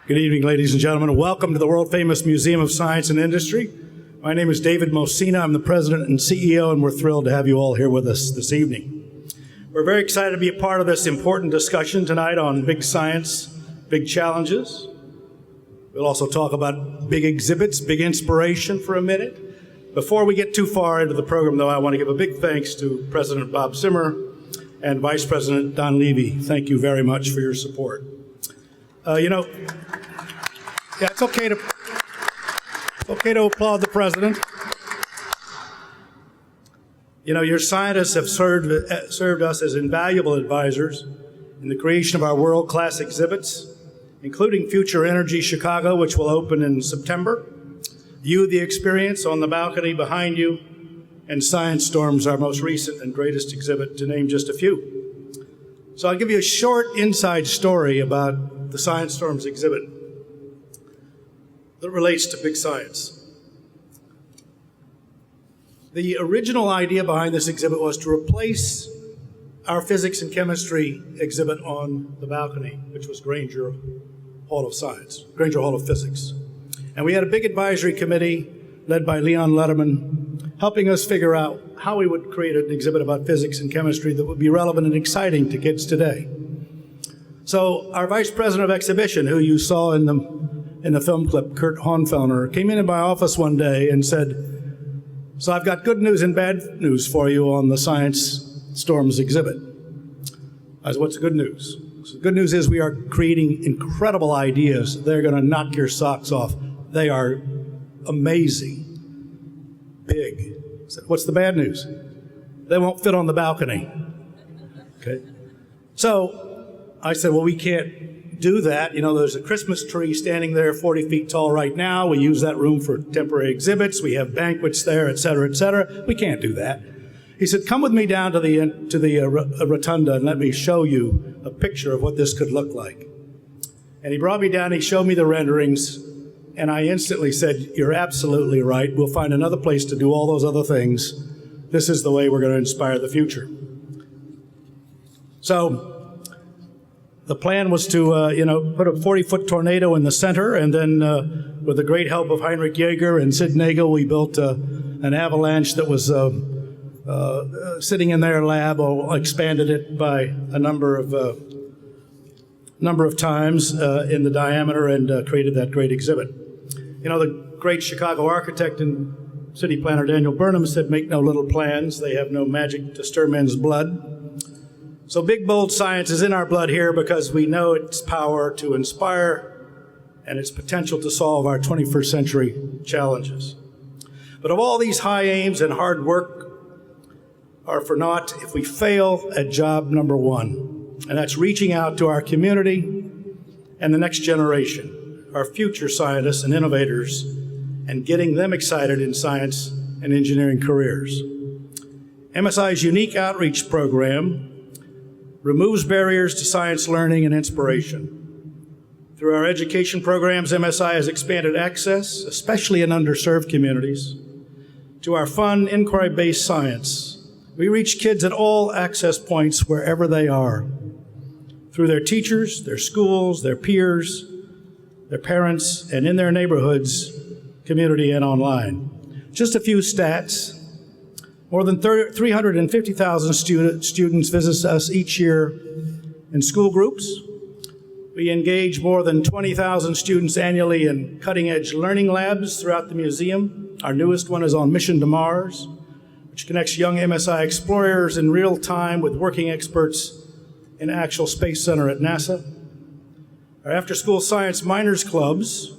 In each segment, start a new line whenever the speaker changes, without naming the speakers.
Good evening, ladies and gentlemen. Welcome to the world-famous Museum of Science and Industry. My name is David Mosina. I'm the president and CEO, and we're thrilled to have you all here with us this evening. We're very excited to be a part of this important discussion tonight on big science, big challenges. We'll also talk about big exhibits, big inspiration for a minute. Before we get too far into the program, though, I want to give a big thanks to President Bob Zimmer and Vice President Don Levy. Thank you very much for your support. It's okay to applaud the president. You know, your scientists have served us as invaluable advisors in the creation of our world-class exhibits, including Future Energy Chicago, which will open in September, You the Experience on the balcony behind you, and Science Storms, our most recent and greatest exhibit, to name just a few. So I'll give you a short inside story about the Science Storms exhibit that relates to big science. The original idea behind this exhibit was to replace our physics and chemistry exhibit on the balcony, which was Granger Hall of Physics. And we had a big advisory committee led by Leon Letterman, helping us figure out how we would create an exhibit about physics and chemistry that would be relevant and exciting to kids today. So our vice president of exhibition, who you saw in the film clip, Kurt Hornfellner, came in my office one day and said, "So I've got good news and bad news for you on the Science Storms exhibit." I said, "What's the good news?" So the good news is we are creating incredible ideas. They're going to knock your socks off. They are amazing, big. I said, "What's the bad news?" "They won't fit on the balcony." Okay. So I said, "Well, we can't do that. You know, there's a Christmas tree standing there 40 feet tall right now. We use that room for temporary exhibits. We have banquets there, et cetera, et cetera. We can't do that." He said, "Come with me down to the rotunda and let me show you a picture of what this could look like." And he brought me down, he showed me the renderings, and I instantly said, "You're absolutely right. We'll find another place to do all those other things. This is the way we're going to inspire the future." So the plan was to, put a 40-foot tornado in the center, and then with the great help of Heinrich Jaeger and Sid Nagel, we built an avalanche that was sitting in their lab, or expanded it by a number of times in the diameter, and created that great exhibit. You know, the great Chicago architect and city planner Daniel Burnham said, "Make no little plans. They have no magic to stir men's blood." So big, bold science is in our blood here because we know its power to inspire and its potential to solve our 21st century challenges. But of all these high aims and hard work are for naught if we fail at job number one, and that's reaching out to our community and the next generation, our future scientists and innovators, and getting them excited in science and engineering careers. MSI's unique outreach program removes barriers to science learning and inspiration. Through our education programs, MSI has expanded access, especially in underserved communities, to our fun, inquiry-based science. We reach kids at all access points wherever they are, through their teachers, their schools, their peers, their parents, and in their neighborhoods, community, and online. Just a few stats. More than 350,000 students visit us each year in school groups. We engage more than 20,000 students annually in cutting-edge learning labs throughout the museum. Our newest one is on Mission to Mars, which connects young MSI explorers in real time with working experts in actual Space Center at NASA. Our after-school science minors clubs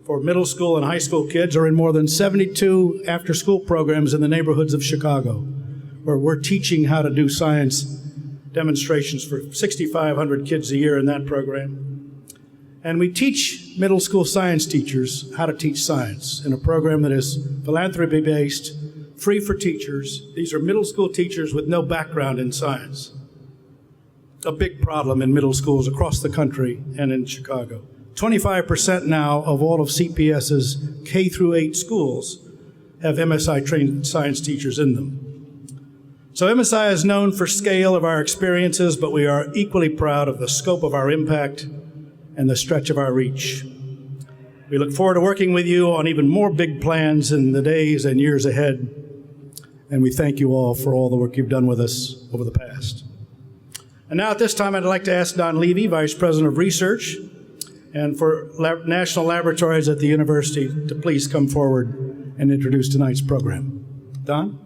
for middle school and high school kids are in more than 72 after-school programs in the neighborhoods of Chicago, where we're teaching how to do science demonstrations for 6,500 kids a year in that program. And we teach middle school science teachers how to teach science in a program that is philanthropy-based, free for teachers. These are middle school teachers with no background in science. A big problem in middle schools across the country and in Chicago. 25% now of all of CPS's K through 8 schools have MSI-trained science teachers in them. So MSI is known for scale of our experiences, but we are equally proud of the scope of our impact and the stretch of our reach. We look forward to working with you on even more big plans in the days and years ahead, and we thank you all for all the work you've done with us over the past. And now at this time, I'd like to ask Don Levy, Vice President of Research and for National Laboratories at the University, to please come forward and introduce tonight's program. Don?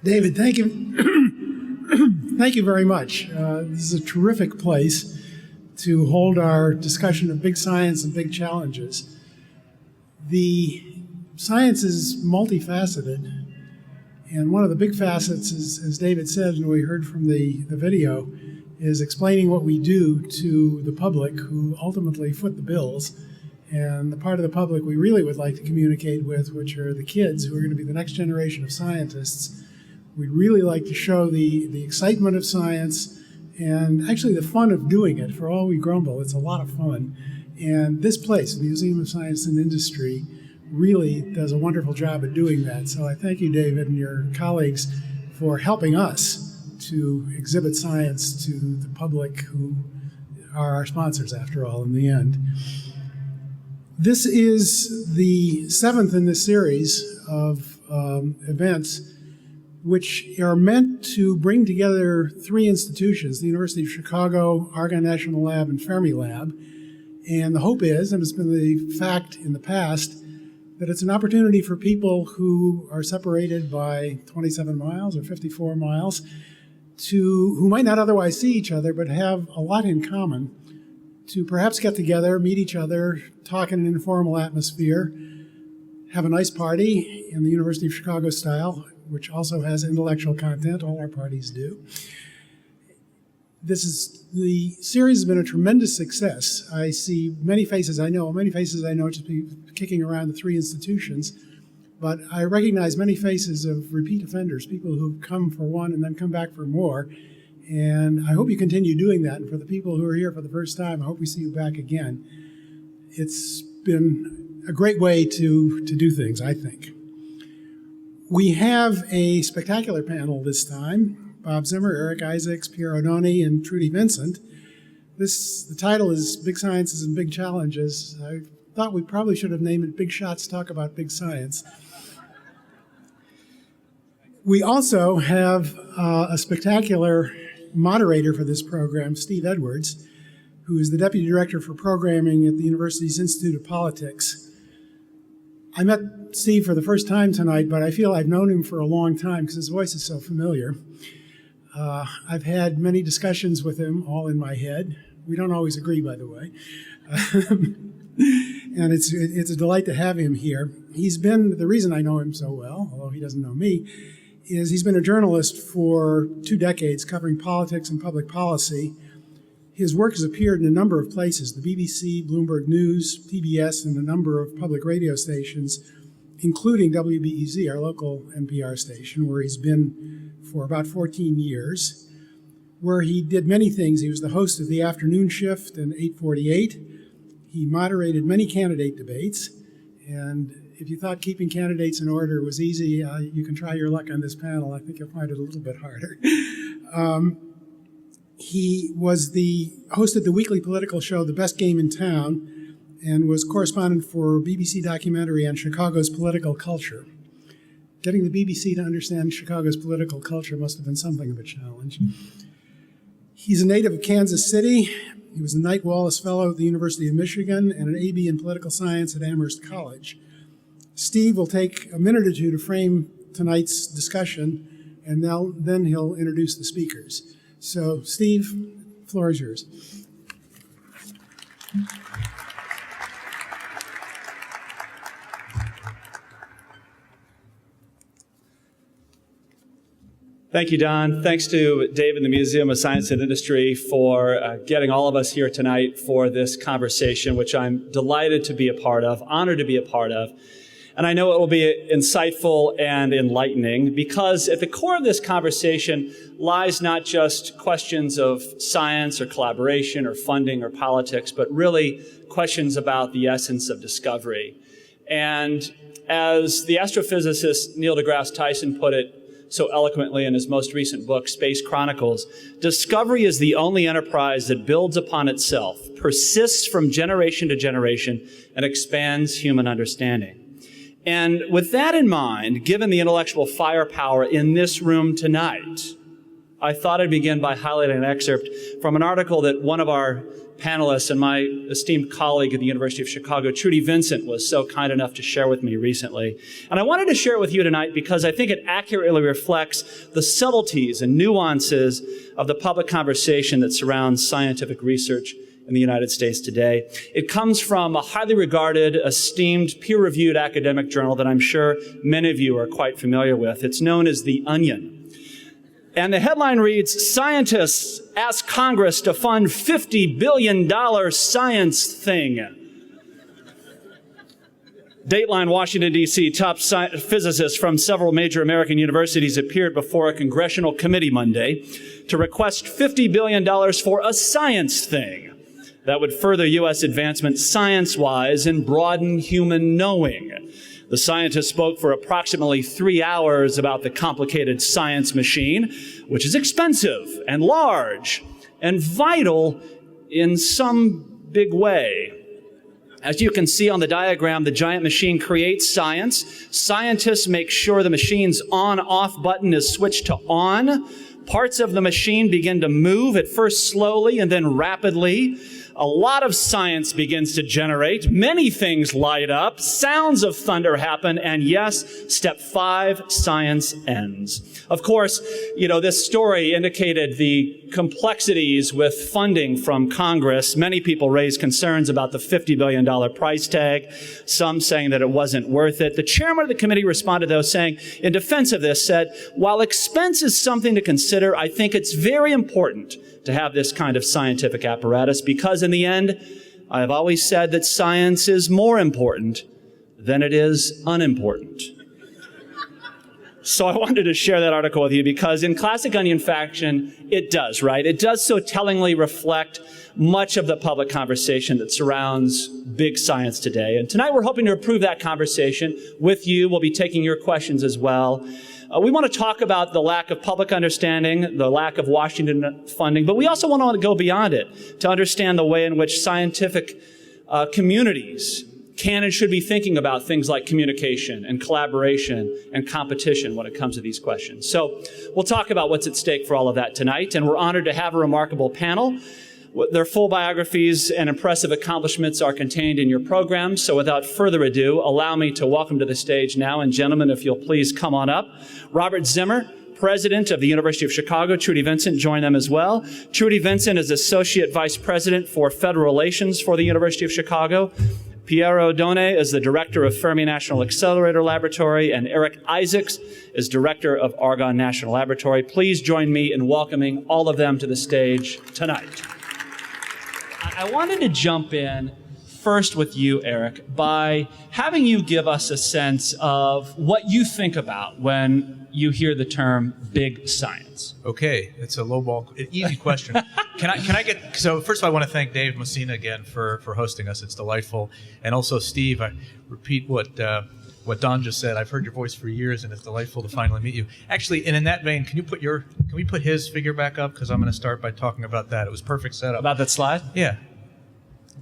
David, thank you. Thank you very much. This is a terrific place to hold our discussion of big science and big challenges. The science is multifaceted, and one of the big facets is, as David said, and we heard from the video, is explaining what we do to the public who ultimately foot the bills, and the part of the public we really would like to communicate with, which are the kids who are going to be the next generation of scientists. We'd really like to show the excitement of science and actually the fun of doing it. For all we grumble, it's a lot of fun. And this place, the Museum of Science and Industry, really does a wonderful job at doing that. So I thank you, David, and your colleagues for helping us to exhibit science to the public who are our sponsors, after all, in the end. This is the 7th in this series of events which are meant to bring together 3 institutions, the University of Chicago, Argonne National Lab, and Fermilab. And the hope is, and it's been the fact in the past, that it's an opportunity for people who are separated by 27 miles or 54 miles, who might not otherwise see each other, but have a lot in common, to perhaps get together, meet each other, talk in an informal atmosphere, have a nice party in the University of Chicago style, which also has intellectual content. All our parties do. The series has been a tremendous success. I see many faces I know just be kicking around the 3 institutions, but I recognize many faces of repeat offenders, people who've come for one and then come back for more. And I hope you continue doing that. And for the people who are here for the first time, I hope we see you back again. It's been a great way to do things, I think. We have a spectacular panel this time. Bob Zimmer, Eric Isaacs, Piermaria Oddone, and Trudy Vincent. The title is Big Sciences and Big Challenges. I thought we probably should have named it Big Shots Talk About Big Science. We also have a spectacular moderator for this program, Steve Edwards, who is the Deputy Director for Programming at the university's Institute of Politics. I met Steve for the first time tonight, but I feel I've known him for a long time because his voice is so familiar. I've had many discussions with him, all in my head. We don't always agree, by the way. And it's a delight to have him here. The reason I know him so well, although he doesn't know me, is he's been a journalist for 2 decades covering politics and public policy. His work has appeared in a number of places, the BBC, Bloomberg News, PBS, and a number of public radio stations, including WBEZ, our local NPR station, where he's been for about 14 years, where he did many things. He was the host of the afternoon shift in 848. He moderated many candidate debates, and if you thought keeping candidates in order was easy, you can try your luck on this panel. I think you'll find it a little bit harder. He hosted the weekly political show, The Best Game in Town, and was correspondent for BBC documentary on Chicago's political culture. Getting the BBC to understand Chicago's political culture must have been something of a challenge. He's a native of Kansas City. He was a Knight Wallace Fellow at the University of Michigan and an AB in political science at Amherst College. Steve will take a minute or two to frame tonight's discussion, and then he'll introduce the speakers. So, Steve, the floor is yours.
Thank you, Don. Thanks to Dave and the Museum of Science and Industry for getting all of us here tonight for this conversation, which I'm delighted to be a part of, honored to be a part of. And I know it will be insightful and enlightening because at the core of this conversation lies not just questions of science or collaboration or funding or politics, but really questions about the essence of discovery. And as the astrophysicist Neil deGrasse Tyson put it so eloquently in his most recent book, Space Chronicles, discovery is the only enterprise that builds upon itself, persists from generation to generation, and expands human understanding. And with that in mind, given the intellectual firepower in this room tonight, I thought I'd begin by highlighting an excerpt from an article that one of our panelists and my esteemed colleague at the University of Chicago, Trudy Vincent, was so kind enough to share with me recently. And I wanted to share it with you tonight because I think it accurately reflects the subtleties and nuances of the public conversation that surrounds scientific research in the United States today. It comes from a highly regarded, esteemed, peer-reviewed academic journal that I'm sure many of you are quite familiar with. It's known as The Onion. And the headline reads, "Scientists ask Congress to fund $50 billion science thing." Dateline, Washington, D.C., top physicists from several major American universities appeared before a congressional committee Monday to request $50 billion for a science thing that would further U.S. advancement science-wise and broaden human knowing. The scientists spoke for approximately 3 hours about the complicated science machine, which is expensive and large and vital in some big way. As you can see on the diagram, the giant machine creates science. Scientists make sure the machine's on-off button is switched to on. Parts of the machine begin to move, at first slowly and then rapidly. A lot of science begins to generate. Many things light up. Sounds of thunder happen. And yes, step 5, science ends. Of course, this story indicated the complexities with funding from Congress. Many people raised concerns about the $50 billion price tag, some saying that it wasn't worth it. The chairman of the committee responded, though, saying, in defense of this, said, "While expense is something to consider, I think it's very important to have this kind of scientific apparatus because in the end, I have always said that science is more important than it is unimportant." So I wanted to share that article with you because in classic Onion fashion, it does, right? It does so tellingly reflect much of the public conversation that surrounds big science today. And tonight we're hoping to improve that conversation with you. We'll be taking your questions as well. We want to talk about the lack of public understanding, the lack of Washington funding, but we also want to go beyond it to understand the way in which scientific communities can and should be thinking about things like communication and collaboration and competition when it comes to these questions. So we'll talk about what's at stake for all of that tonight, and we're honored to have a remarkable panel. Their full biographies and impressive accomplishments are contained in your program. So without further ado, allow me to welcome to the stage now, and gentlemen, if you'll please come on up, Robert Zimmer, President of the University of Chicago. Trudy Vincent, join them as well. Trudy Vincent is Associate Vice President for Federal Relations for the University of Chicago. Piermaria Oddone is the Director of Fermilab National Accelerator Laboratory, and Eric Isaacs is Director of Argonne National Laboratory. Please join me in welcoming all of them to the stage tonight. I wanted to jump in first with you, Eric, by having you give us a sense of what you think about when you hear the term big science.
Okay, it's a lowball, easy question. Can I get, so first of all, I want to thank Dave Messina again for hosting us. It's delightful. And also Steve, I repeat what Don just said. I've heard your voice for years, and it's delightful to finally meet you. Actually, and in that vein, can we put his figure back up? Because I'm going to start by talking about that. It was perfect setup.
About that slide?
Yeah.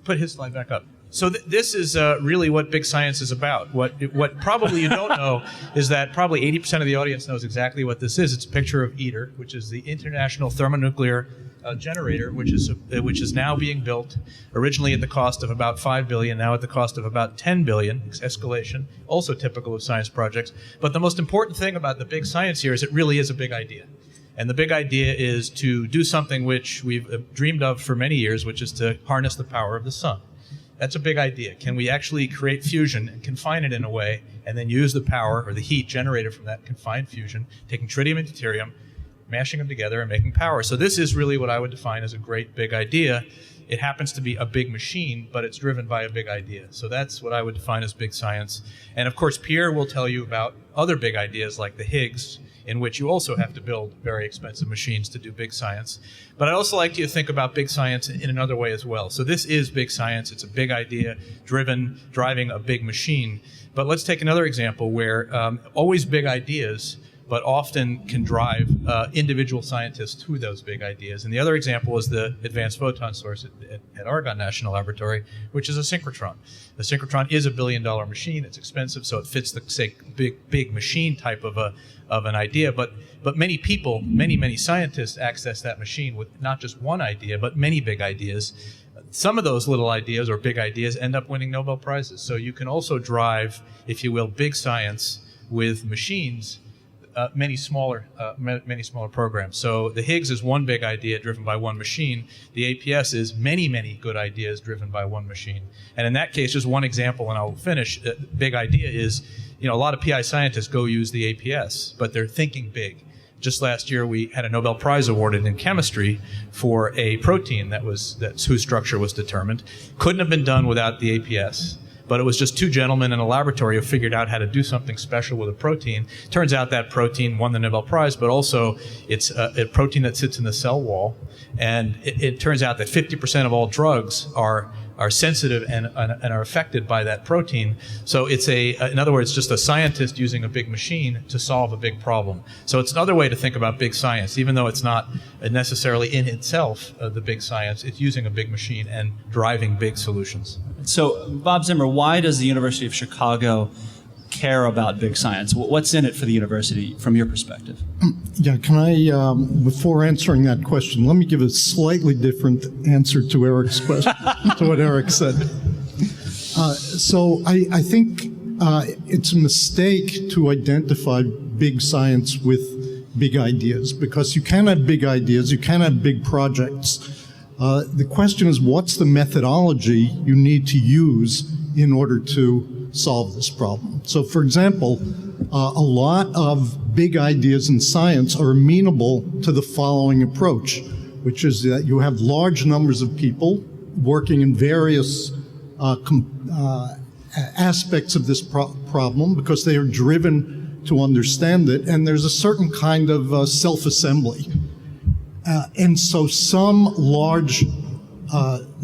Put his slide back up. So this is really what big science is about. What probably you don't know is that probably 80% of the audience knows exactly what this is. It's a picture of ITER, which is the International Thermonuclear Generator, which is now being built, originally at the cost of about $5 billion, now at the cost of about $10 billion, escalation, also typical of science projects. But the most important thing about the big science here is it really is a big idea. And the big idea is to do something which we've dreamed of for many years, which is to harness the power of the sun. That's a big idea. Can we actually create fusion and confine it in a way, and then use the power or the heat generated from that confined fusion, taking tritium and deuterium, mashing them together and making power. So this is really what I would define as a great big idea. It happens to be a big machine, but it's driven by a big idea. So that's what I would define as big science. And of course, Pierre will tell you about other big ideas like the Higgs, in which you also have to build very expensive machines to do big science. But I'd also like you to think about big science in another way as well. So this is big science. It's a big idea driving a big machine. But let's take another example where always big ideas, but often can drive individual scientists to those big ideas. And the other example is the Advanced Photon Source at Argonne National Laboratory, which is a synchrotron. The synchrotron is $1 billion machine. It's expensive, so it fits the, say, big machine type of an idea. But many people, many scientists access that machine with not just one idea, but many big ideas. Some of those little ideas or big ideas end up winning Nobel Prizes. So you can also drive, if you will, big science with machines. Many smaller programs. So the Higgs is one big idea driven by one machine. The APS is many good ideas driven by one machine. And in that case, just one example, and I'll finish. Big idea is, a lot of PI scientists go use the APS, but they're thinking big. Just last year, we had a Nobel Prize awarded in chemistry for a protein whose structure was determined. Couldn't have been done without the APS. But it was just two gentlemen in a laboratory who figured out how to do something special with a protein. Turns out that protein won the Nobel Prize, but also it's a protein that sits in the cell wall. And it turns out that 50% of all drugs are sensitive and are affected by that protein. So it's in other words, just a scientist using a big machine to solve a big problem. So it's another way to think about big science, even though it's not necessarily in itself the big science. It's using a big machine and driving big solutions. So,
Bob Zimmer, why does the University of Chicago care about big science? What's in it for the university from your perspective?
Yeah, can I, before answering that question, let me give a slightly different answer to Eric's question, to what Eric said. So I think it's a mistake to identify big science with big ideas, because you can have big ideas, you can have big projects. The question is, what's the methodology you need to use in order to solve this problem? So, for example, a lot of big ideas in science are amenable to the following approach, which is that you have large numbers of people working in various aspects of this problem because they are driven to understand it, and there's a certain kind of self-assembly. And so some large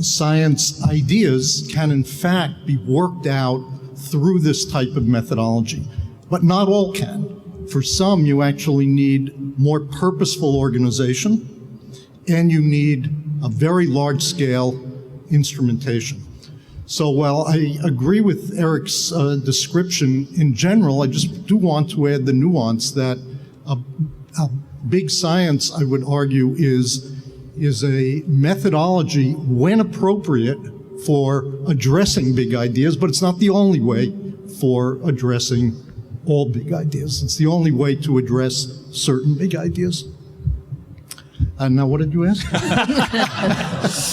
science ideas can in fact be worked out through this type of methodology, but not all can. For some, you actually need more purposeful organization, and you need a very large-scale instrumentation. So while I agree with Eric's description in general, I just do want to add the nuance that big science, I would argue, is a methodology, when appropriate, for addressing big ideas, but it's not the only way for addressing all big ideas. It's the only way to address certain big ideas. And now, what did you ask?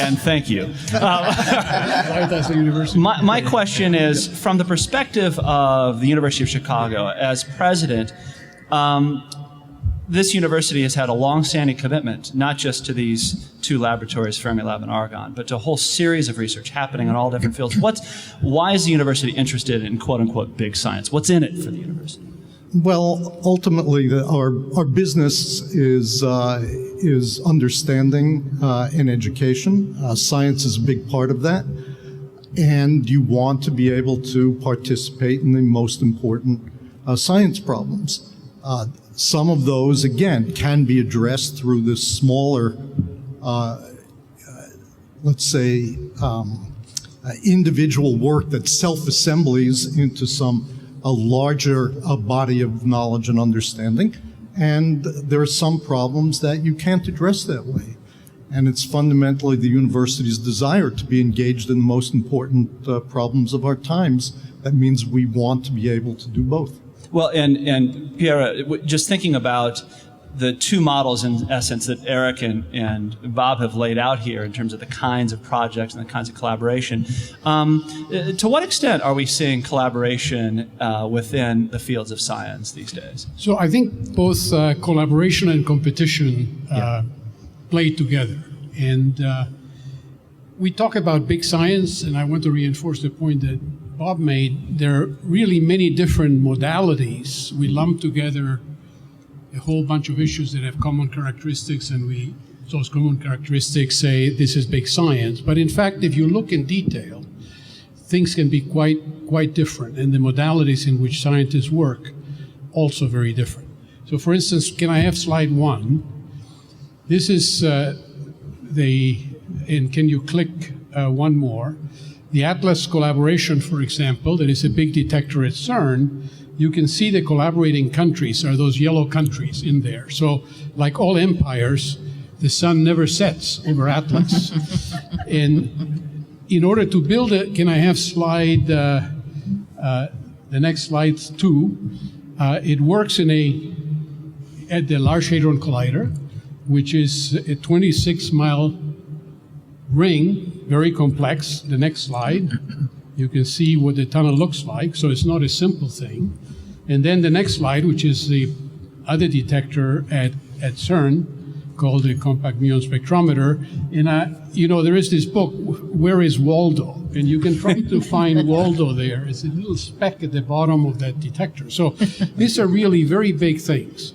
And thank you. My question is, from the perspective of the University of Chicago, as president, this university has had a long-standing commitment, not just to these two laboratories, Fermilab and Argonne, but to a whole series of research happening in all different fields. Why is the university interested in quote-unquote big science? What's in it for the university?
Well, ultimately, our business is understanding and education. Science is a big part of that, and you want to be able to participate in the most important science problems. Some of those, again, can be addressed through this smaller, let's say, individual work that self-assemblies into a larger body of knowledge and understanding. And there are some problems that you can't address that way. And it's fundamentally the university's desire to be engaged in the most important problems of our times. That means we want to be able to do both.
Well, and Pierre, just thinking about the two models, in essence, that Eric and Bob have laid out here in terms of the kinds of projects and the kinds of collaboration. To what extent are we seeing collaboration within the fields of science these days?
So I think both collaboration and competition play together. And we talk about big science, and I want to reinforce the point that Bob made. There are really many different modalities. We lump together a whole bunch of issues that have common characteristics, and those common characteristics say this is big science. But in fact, if you look in detail, things can be quite different, and the modalities in which scientists work also very different. So for instance, can I have slide 1? This is and can you click one more? The Atlas collaboration, for example, that is a big detector at CERN. You can see the collaborating countries are those yellow countries in there. So like all empires, the sun never sets over Atlas. And in order to build it, can I have slide, the next slide 2? It works at the Large Hadron Collider, which is a 26-mile ring, very complex. The next slide. You can see what the tunnel looks like, so it's not a simple thing. And then the next slide, which is the other detector at CERN, called the Compact Muon Spectrometer. And there is this book, Where is Waldo? And you can try to find Waldo there. It's a little speck at the bottom of that detector. So these are really very big things.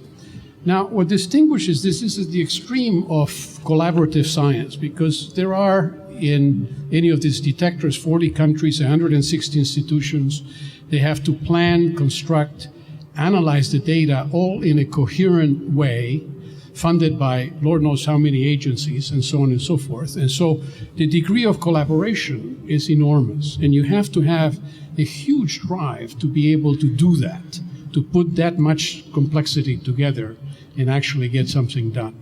Now, what distinguishes this is the extreme of collaborative science, because there are in any of these detectors 40 countries, 160 institutions. They have to plan, construct, analyze the data all in a coherent way, funded by Lord knows how many agencies, and so on and so forth. And so the degree of collaboration is enormous, and you have to have a huge drive to be able to do that, to put that much complexity together and actually get something done.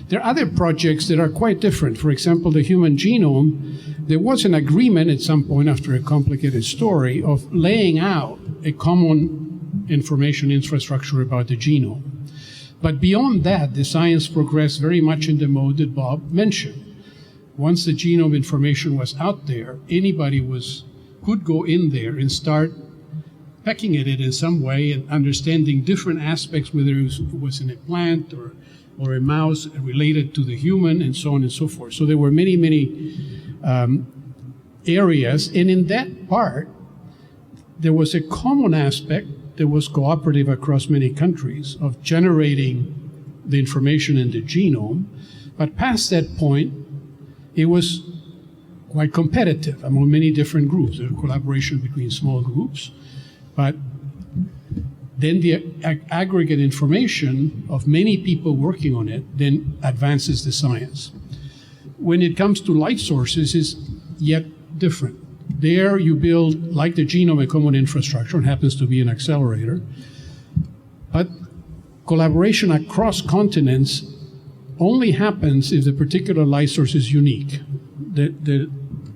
There are other projects that are quite different. For example, the human genome, there was an agreement at some point after a complicated story of laying out a common information infrastructure about the genome. But beyond that, the science progressed very much in the mode that Bob mentioned. Once the genome information was out there, anybody could go in there and start pecking at it in some way and understanding different aspects, whether it was in a plant or a mouse related to the human, and so on and so forth. So there were many, many areas. And in that part, there was a common aspect that was cooperative across many countries of generating the information in the genome. But past that point, it was quite competitive among many different groups. There was collaboration between small groups. But then the aggregate information of many people working on it then advances the science. When it comes to light sources, it's yet different. There you build, like the genome, a common infrastructure. It happens to be an accelerator. But collaboration across continents only happens if the particular light source is unique. The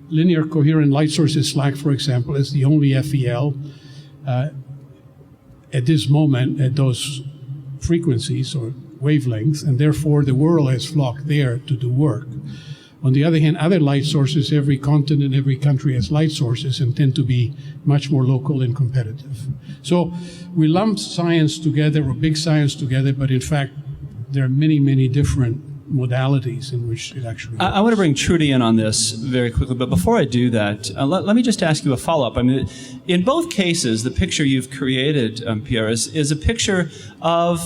linear coherent light source is SLAC, for example, is the only FEL at this moment at those frequencies or wavelengths, and therefore the world has flocked there to do work. On the other hand, other light sources, every continent, every country has light sources and tend to be much more local and competitive. So we lump science together, or big science together, but in fact, there are many, many different modalities in which it actually works. I
want to bring Trudy in on this very quickly, but before I do that, let me just ask you a follow-up. I mean, in both cases, the picture you've created, Pierre, is a picture of,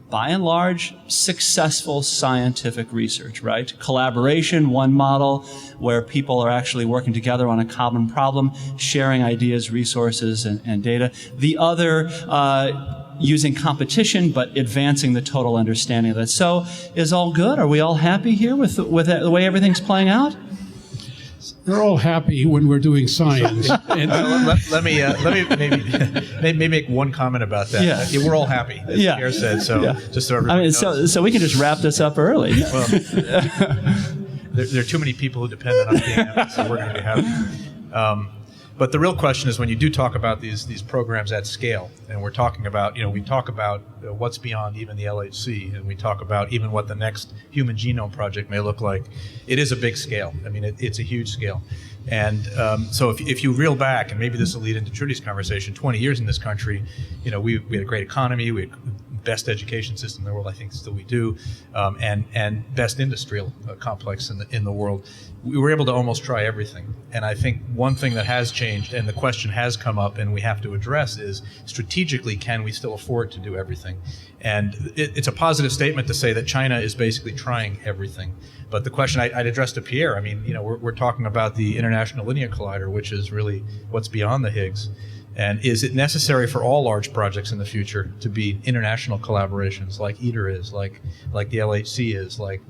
by and large, successful scientific research, right? Collaboration, one model, where people are actually working together on a common problem, sharing ideas, resources, and data. The other, using competition, but advancing the total understanding of that. So is all good? Are we all happy here with the way everything's playing out?
We're all happy when we're doing science.
Let me maybe make one comment about that.
Yeah.
We're all happy, as Pierre said. So just so everybody knows.
So we can just wrap this up early.
Well, there are too many people who depend on us being happy, so we're going to be happy. But the real question is when you do talk about these programs at scale, and we're talking about, we talk about what's beyond even the LHC, and we talk about even what the next Human Genome Project may look like. It is a big scale. I mean, it's a huge scale. And so if you reel back, and maybe this will lead into Trudy's conversation, 20 years in this country, we had a great economy, we had best education system in the world, I think still we do, and best industrial complex in the world. We were able to almost try everything. And I think one thing that has changed, and the question has come up and we have to address, is strategically, can we still afford to do everything? And it's a positive statement to say that China is basically trying everything. But the question I'd address to Pierre, I mean, we're talking about the International Linear Collider, which is really what's beyond the Higgs. And is it necessary for all large projects in the future to be international collaborations like ITER is, like the LHC is, like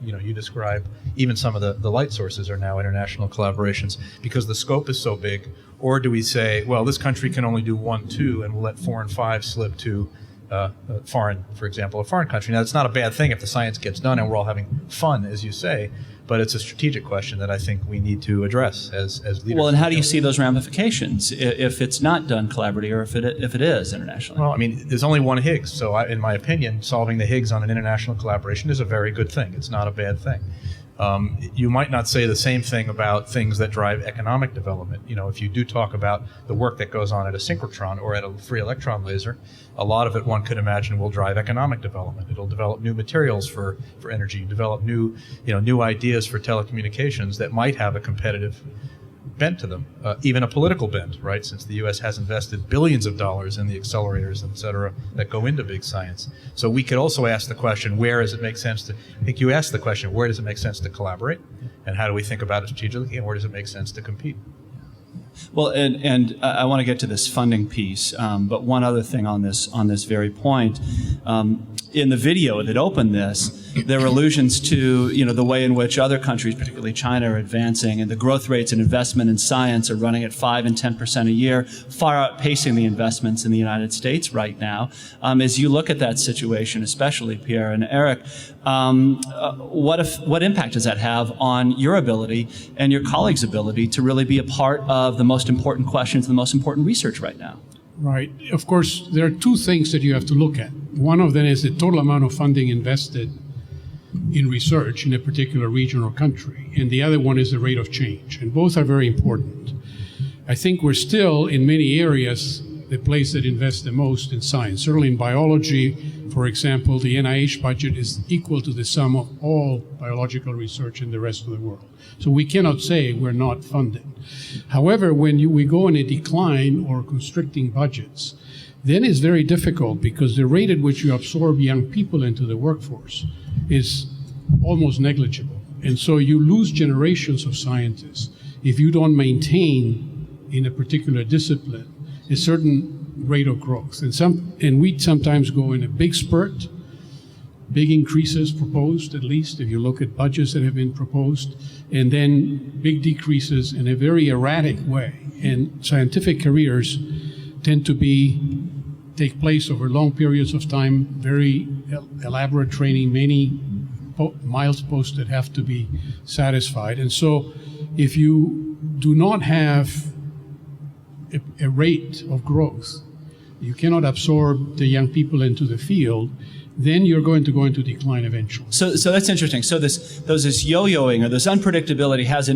you describe, even some of the light sources are now international collaborations because the scope is so big? Or do we say, well, this country can only do 1, 2, and we'll let 4 and 5 slip to foreign country? Now, it's not a bad thing if the science gets done and we're all having fun, as you say, but it's a strategic question that I think we need to address as leaders.
Well, and how do you see those ramifications if it's not done collaboratively or if it is internationally?
Well, I mean, there's only one Higgs, so in my opinion, solving the Higgs on an international collaboration is a very good thing. It's not a bad thing. You might not say the same thing about things that drive economic development. If you do talk about the work that goes on at a synchrotron or at a free electron laser, a lot of it, one could imagine, will drive economic development. It'll develop new materials for energy, develop new ideas for telecommunications that might have a competitive bent to them, even a political bent, right? Since the U.S. has invested billions of dollars in the accelerators, et cetera, that go into big science. So we could also ask the question, where does it make sense to, I think you asked the question, where does it make sense to collaborate? And how do we think about it strategically? And where does it make sense to compete?
Well, and I want to get to this funding piece, but one other thing on this very point. In the video that opened this, there were allusions to the way in which other countries, particularly China, are advancing, and the growth rates in investment in science are running at 5% and 10% a year, far outpacing the investments in the United States right now. As you look at that situation, especially Pierre and Eric, what impact does that have on your ability and your colleagues' ability to really be a part of the most important questions and the most important research right now?
Right. Of course, there are two things that you have to look at. One of them is the total amount of funding invested in research in a particular region or country, and the other one is the rate of change, and both are very important. I think we're still, in many areas, the place that invests the most in science. Certainly in biology, for example, the NIH budget is equal to the sum of all biological research in the rest of the world. So we cannot say we're not funded. However, when we go in a decline or constricting budgets, then it's very difficult because the rate at which you absorb young people into the workforce is almost negligible. And so you lose generations of scientists if you don't maintain in a particular discipline a certain rate of growth. And we sometimes go in a big spurt, big increases proposed, at least if you look at budgets that have been proposed, and then big decreases in a very erratic way. And scientific careers tend to take place over long periods of time, very elaborate training, many mileposts that have to be satisfied. And so if you do not have a rate of growth, you cannot absorb the young people into the field, then you're going to go into decline eventually.
So that's interesting. So this yo-yoing or this unpredictability has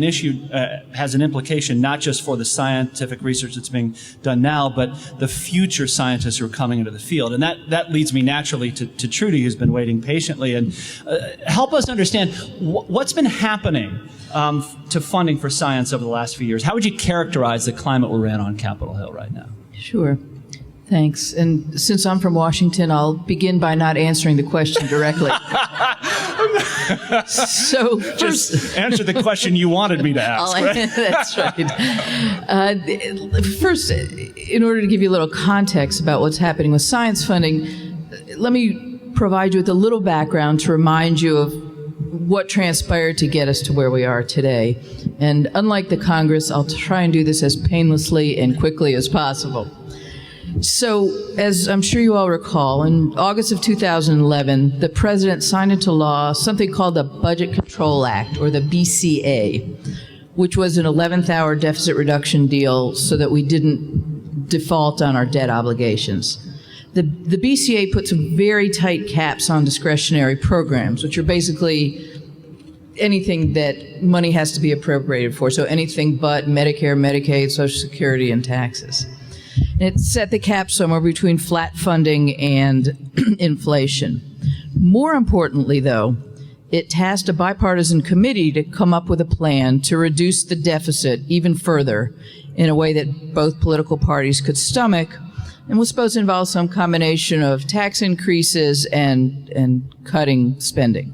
an implication not just for the scientific research that's being done now, but the future scientists who are coming into the field. And that leads me naturally to Trudy, who's been waiting patiently. And help us understand what's been happening to funding for science over the last few years. How would you characterize the climate we're in on Capitol Hill right now?
Sure. Thanks. And since I'm from Washington, I'll begin by not answering the question directly. So
just answer the question you wanted me to ask. Right?
That's right. First, in order to give you a little context about what's happening with science funding, let me provide you with a little background to remind you of what transpired to get us to where we are today. And unlike the Congress, I'll try and do this as painlessly and quickly as possible. So, as I'm sure you all recall, in August of 2011, the President signed into law something called the Budget Control Act, or the BCA, which was an 11th hour deficit reduction deal so that we didn't default on our debt obligations. The BCA put some very tight caps on discretionary programs, which are basically anything that money has to be appropriated for, so anything but Medicare, Medicaid, Social Security, and taxes. And it set the cap somewhere between flat funding and inflation. More importantly, though, it tasked a bipartisan committee to come up with a plan to reduce the deficit even further in a way that both political parties could stomach, and was supposed to involve some combination of tax increases and cutting spending.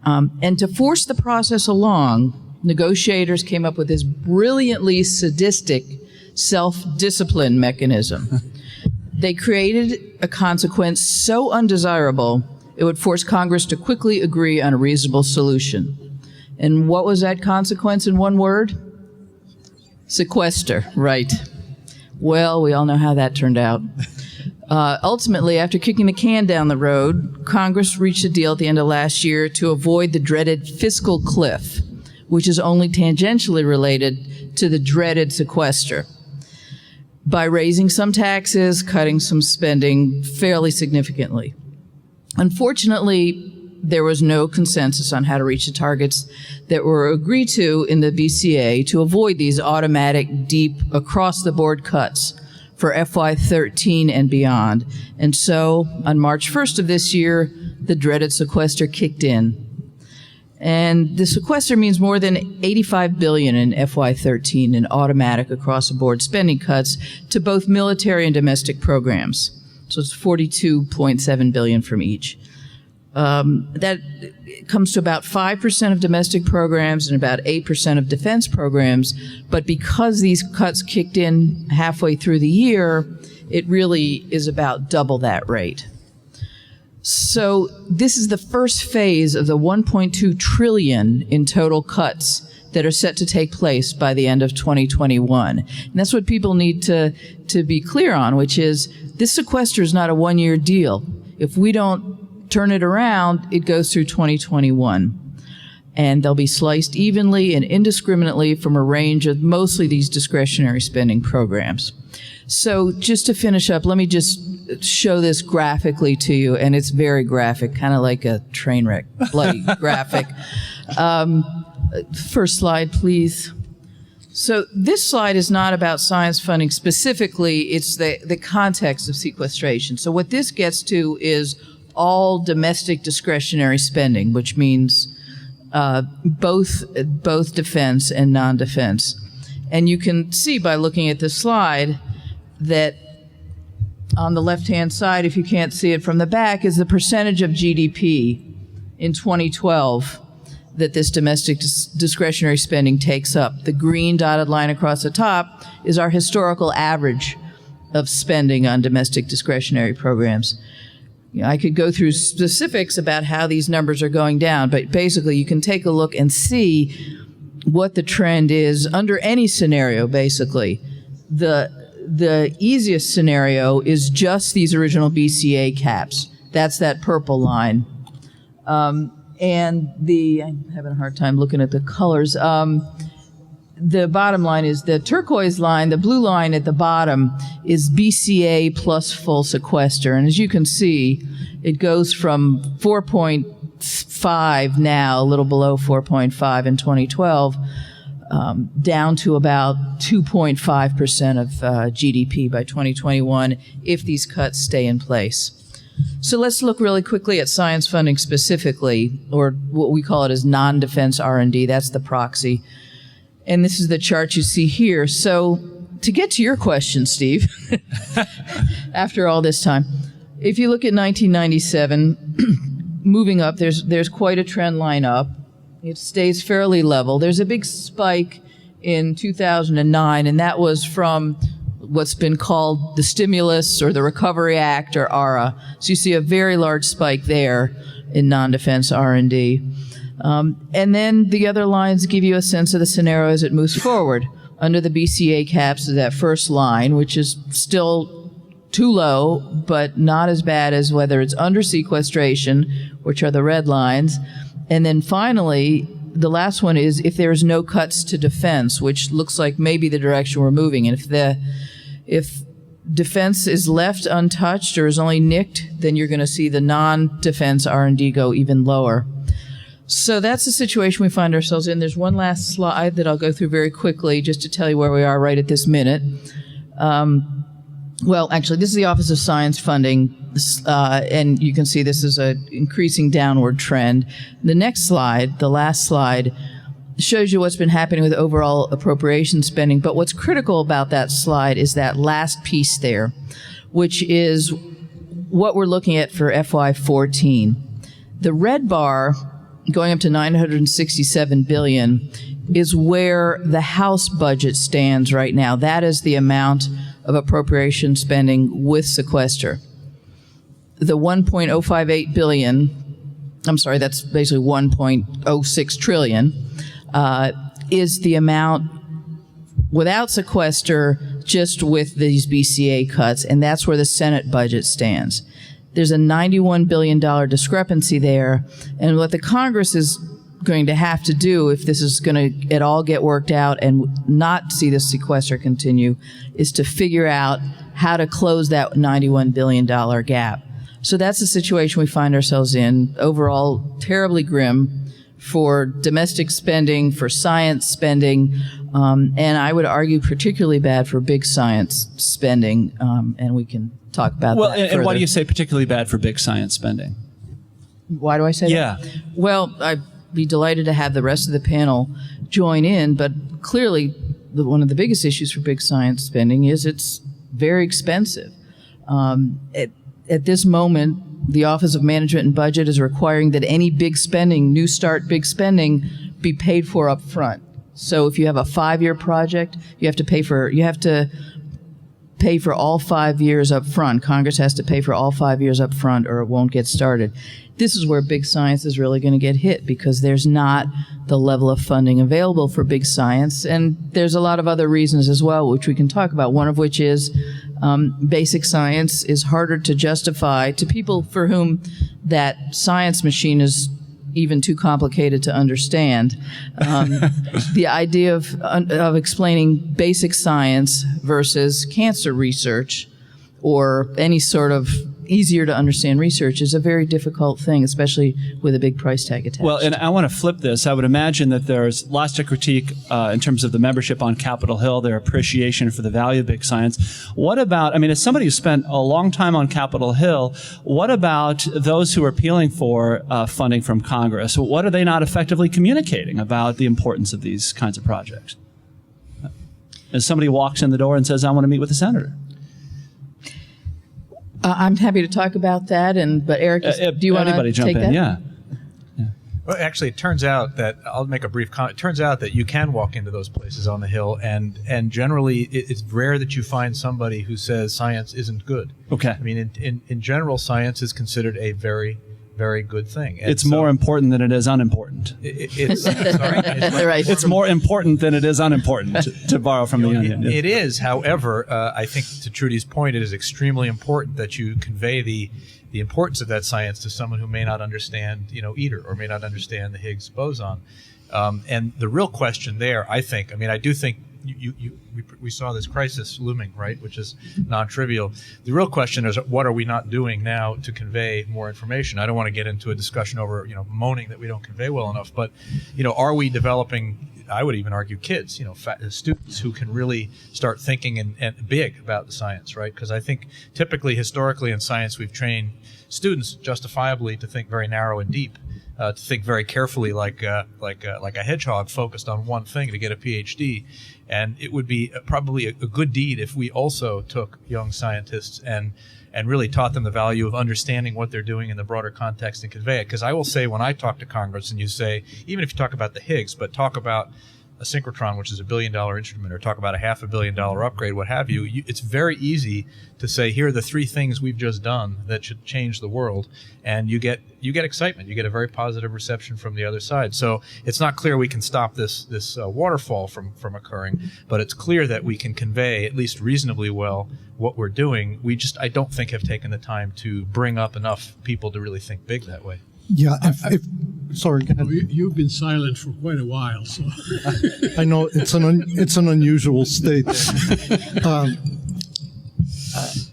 And to force the process along, negotiators came up with this brilliantly sadistic self-discipline mechanism. They created a consequence so undesirable, it would force Congress to quickly agree on a reasonable solution. And what was that consequence in one word? Sequester, right. Well, we all know how that turned out. Ultimately, after kicking the can down the road, Congress reached a deal at the end of last year to avoid the dreaded fiscal cliff, which is only tangentially related to the dreaded sequester, by raising some taxes, cutting some spending fairly significantly. Unfortunately, there was no consensus on how to reach the targets that were agreed to in the BCA to avoid these automatic, deep, across-the-board cuts for FY13 and beyond. And so, on March 1st of this year, the dreaded sequester kicked in. And the sequester means more than $85 billion in FY13 in automatic across-the-board spending cuts to both military and domestic programs. So it's $42.7 billion from each. That comes to about 5% of domestic programs and about 8% of defense programs. But because these cuts kicked in halfway through the year, it really is about double that rate. So this is the first phase of the $1.2 trillion in total cuts that are set to take place by the end of 2021. And that's what people need to be clear on, which is this sequester is not a one-year deal. If we don't turn it around, it goes through 2021. And they'll be sliced evenly and indiscriminately from a range of mostly these discretionary spending programs. So just to finish up, let me just show this graphically to you, and it's very graphic, kind of like a train wreck, bloody graphic. First slide, please. So this slide is not about science funding specifically, it's the context of sequestration. So what this gets to is all domestic discretionary spending, which means both defense and non-defense. And you can see by looking at this slide that on the left-hand side, if you can't see it from the back, is the percentage of GDP in 2012 that this domestic discretionary spending takes up. The green dotted line across the top is our historical average of spending on domestic discretionary programs. You know, I could go through specifics about how these numbers are going down, but basically you can take a look and see what the trend is under any scenario, basically. The easiest scenario is just these original BCA caps. That's that purple line. And I'm having a hard time looking at the colors. The bottom line is the turquoise line. The blue line at the bottom is BCA plus full sequester. And as you can see, it goes from 4.5 now, a little below 4.5 in 2012, down to about 2.5% of GDP by 2021 if these cuts stay in place. So let's look really quickly at science funding specifically, or what we call it as non-defense R&D. That's the proxy. And this is the chart you see here. So to get to your question, Steve, after all this time, if you look at 1997, moving up, there's quite a trend line up. It stays fairly level. There's a big spike in 2009, and that was from what's been called the Stimulus or the Recovery Act or ARA. So you see a very large spike there in non-defense R&D. And then the other lines give you a sense of the scenario as it moves forward. Under the BCA caps is that first line, which is still too low, but not as bad as whether it's under sequestration, which are the red lines. And then finally, the last one is if there's no cuts to defense, which looks like maybe the direction we're moving. And if defense is left untouched or is only nicked, then you're going to see the non-defense R&D go even lower. So that's the situation we find ourselves in. There's one last slide that I'll go through very quickly just to tell you where we are right at this minute. Well, actually, this is the Office of Science funding, and you can see this is an increasing downward trend. The next slide, the last slide, shows you what's been happening with overall appropriation spending. But what's critical about that slide is that last piece there, which is what we're looking at for FY14. The red bar going up to $967 billion is where the House budget stands right now. That is the amount of appropriation spending with sequester. The $1.058 billion, I'm sorry, that's basically $1.06 trillion, is the amount without sequester, just with these BCA cuts, and that's where the Senate budget stands. There's a $91 billion discrepancy there, and what the Congress is going to have to do, if this is going to at all get worked out and not see the sequester continue, is to figure out how to close that $91 billion gap. So that's the situation we find ourselves in. Overall, terribly grim for domestic spending, for science spending, and I would argue particularly bad for big science spending, and we can talk about that further.
And why do you say particularly bad for big science spending?
Why do I say that? Well, I'd be delighted to have the rest of the panel join in, but clearly one of the biggest issues for big science spending is it's very expensive. At this moment, the Office of Management and Budget is requiring that any big spending, new start big spending, be paid for up front. So if you have a 5-year project, you have to pay for all 5 years up front. Congress has to pay for all 5 years up front or it won't get started. This is where big science is really going to get hit because there's not the level of funding available for big science. And there's a lot of other reasons as well, which we can talk about, one of which is basic science is harder to justify to people for whom that science machine is even too complicated to understand. The idea of explaining basic science versus cancer research or any sort of easier to understand research is a very difficult thing, especially with a big price tag attached.
Well, and I want to flip this. I would imagine that there's lots to critique in terms of the membership on Capitol Hill, their appreciation for the value of big science. What about, as somebody who spent a long time on Capitol Hill, what about those who are appealing for funding from Congress? What are they not effectively communicating about the importance of these kinds of projects? As somebody walks in the door and says, I want to meet with the senator.
I'm happy to talk about that, but Eric, do you want to
jump
take
in?
that?
Yeah.
Well, actually, it turns out that I'll make a brief comment. It turns out that you can walk into those places on the Hill, and generally, it's rare that you find somebody who says science isn't good.
Okay.
In general, science is considered a very, very good thing. And
it's more important than it is unimportant.
It's
more important than it is unimportant, to borrow from the Onion.
It is, however, I think to Trudy's point, it is extremely important that you convey the importance of that science to someone who may not understand, ITER or may not understand the Higgs boson. And the real question there, I do think we saw this crisis looming, right, which is non-trivial. The real question is, what are we not doing now to convey more information? I don't want to get into a discussion over, moaning that we don't convey well enough, but, are we developing, I would even argue, kids, students who can really start thinking and big about the science, right? Because I think typically, historically in science, we've trained students justifiably to think very narrow and deep. To think very carefully, like a hedgehog focused on one thing to get a PhD, and it would be probably a good deed if we also took young scientists and really taught them the value of understanding what they're doing in the broader context and convey it. Because I will say, when I talk to Congress, and you say, even if you talk about the Higgs, but talk about a synchrotron, which is $1 billion instrument, or talk about a $500 million upgrade, what have you, it's very easy to say, here are the 3 things we've just done that should change the world, and you get excitement. You get a very positive reception from the other side. So it's not clear we can stop this waterfall from occurring, but it's clear that we can convey, at least reasonably well, what we're doing. We just, I don't think, have taken the time to bring up enough people to really think big that way.
Yeah, sorry, go ahead.
You've been silent for quite a while, so.
I know it's an unusual state.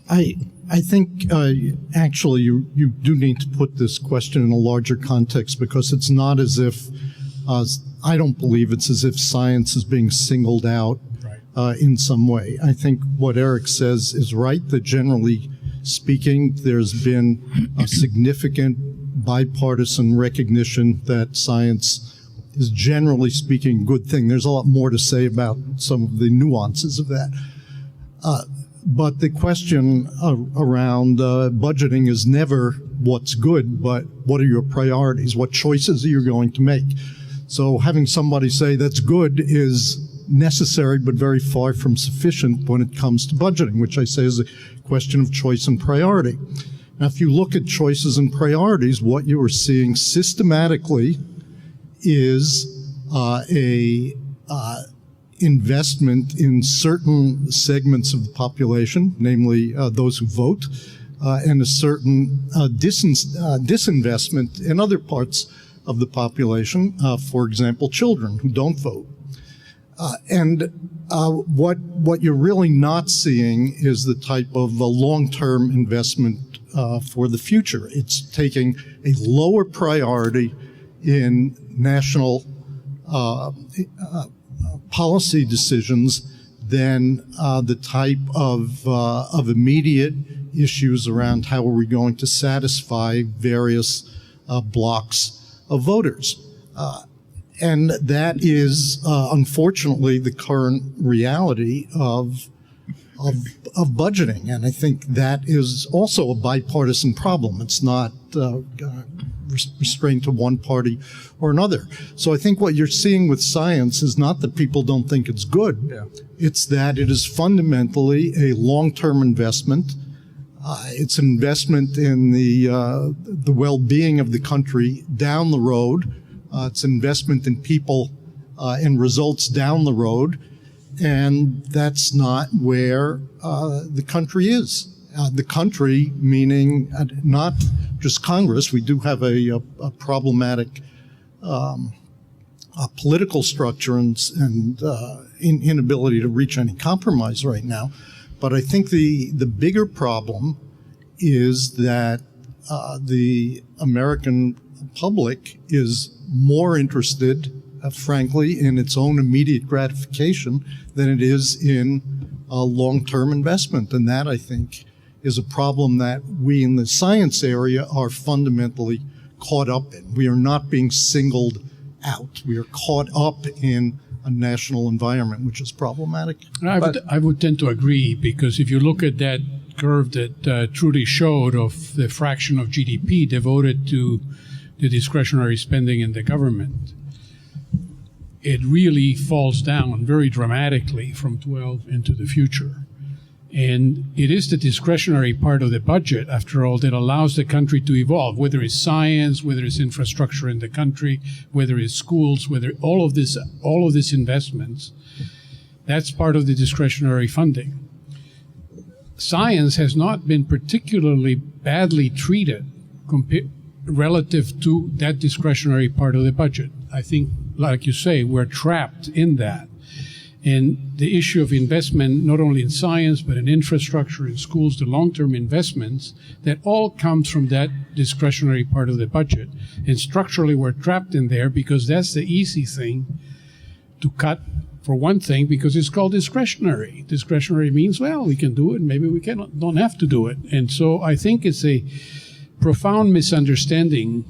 I think actually you do need to put this question in a larger context, because it's not as if I don't believe it's as if science is being singled out in some way. I think what Eric says is right, that generally speaking, there's been a significant bipartisan recognition that science is generally speaking a good thing. There's a lot more to say about some of the nuances of that. But the question around budgeting is never what's good, but what are your priorities? What choices are you going to make? So having somebody say that's good is necessary but very far from sufficient when it comes to budgeting, which I say is a question of choice and priority. Now, if you look at choices and priorities, what you are seeing systematically is a investment in certain segments of the population, namely those who vote, and a certain disinvestment in other parts of the population, for example, children who don't vote. What you're really not seeing is the type of long-term investment for the future. It's taking a lower priority in national policy decisions than the type of immediate issues around how are we going to satisfy various blocks of voters. And that is, unfortunately, the current reality of budgeting. And I think that is also a bipartisan problem. It's not restrained to one party or another. So I think what you're seeing with science is not that people don't think it's good. Yeah. It's that it is fundamentally a long-term investment. It's an investment in the well-being of the country down the road. It's an investment in people and results down the road. And that's not where the country is. The country, meaning not just Congress. We do have a problematic political structure and inability to reach any compromise right now. But I think the bigger problem is that the American public is more interested, frankly, in its own immediate gratification than it is in long-term investment. And that, I think, is a problem that we in the science area are fundamentally caught up in. We are not being singled out. We are caught up in a national environment, which is problematic.
I would tend to agree, because if you look at that curve that Trudy showed of the fraction of GDP devoted to the discretionary spending in the government, it really falls down very dramatically from 12 into the future. And it is the discretionary part of the budget, after all, that allows the country to evolve, whether it's science, whether it's infrastructure in the country, whether it's schools, whether all of these investments, that's part of the discretionary funding. Science has not been particularly badly treated relative to that discretionary part of the budget. I think, like you say, we're trapped in that. And the issue of investment, not only in science, but in infrastructure, in schools, the long-term investments, that all comes from that discretionary part of the budget. And structurally, we're trapped in there because that's the easy thing to cut, for one thing, because it's called discretionary. Discretionary means, well, we can do it, maybe we don't have to do it. And so I think it's a profound misunderstanding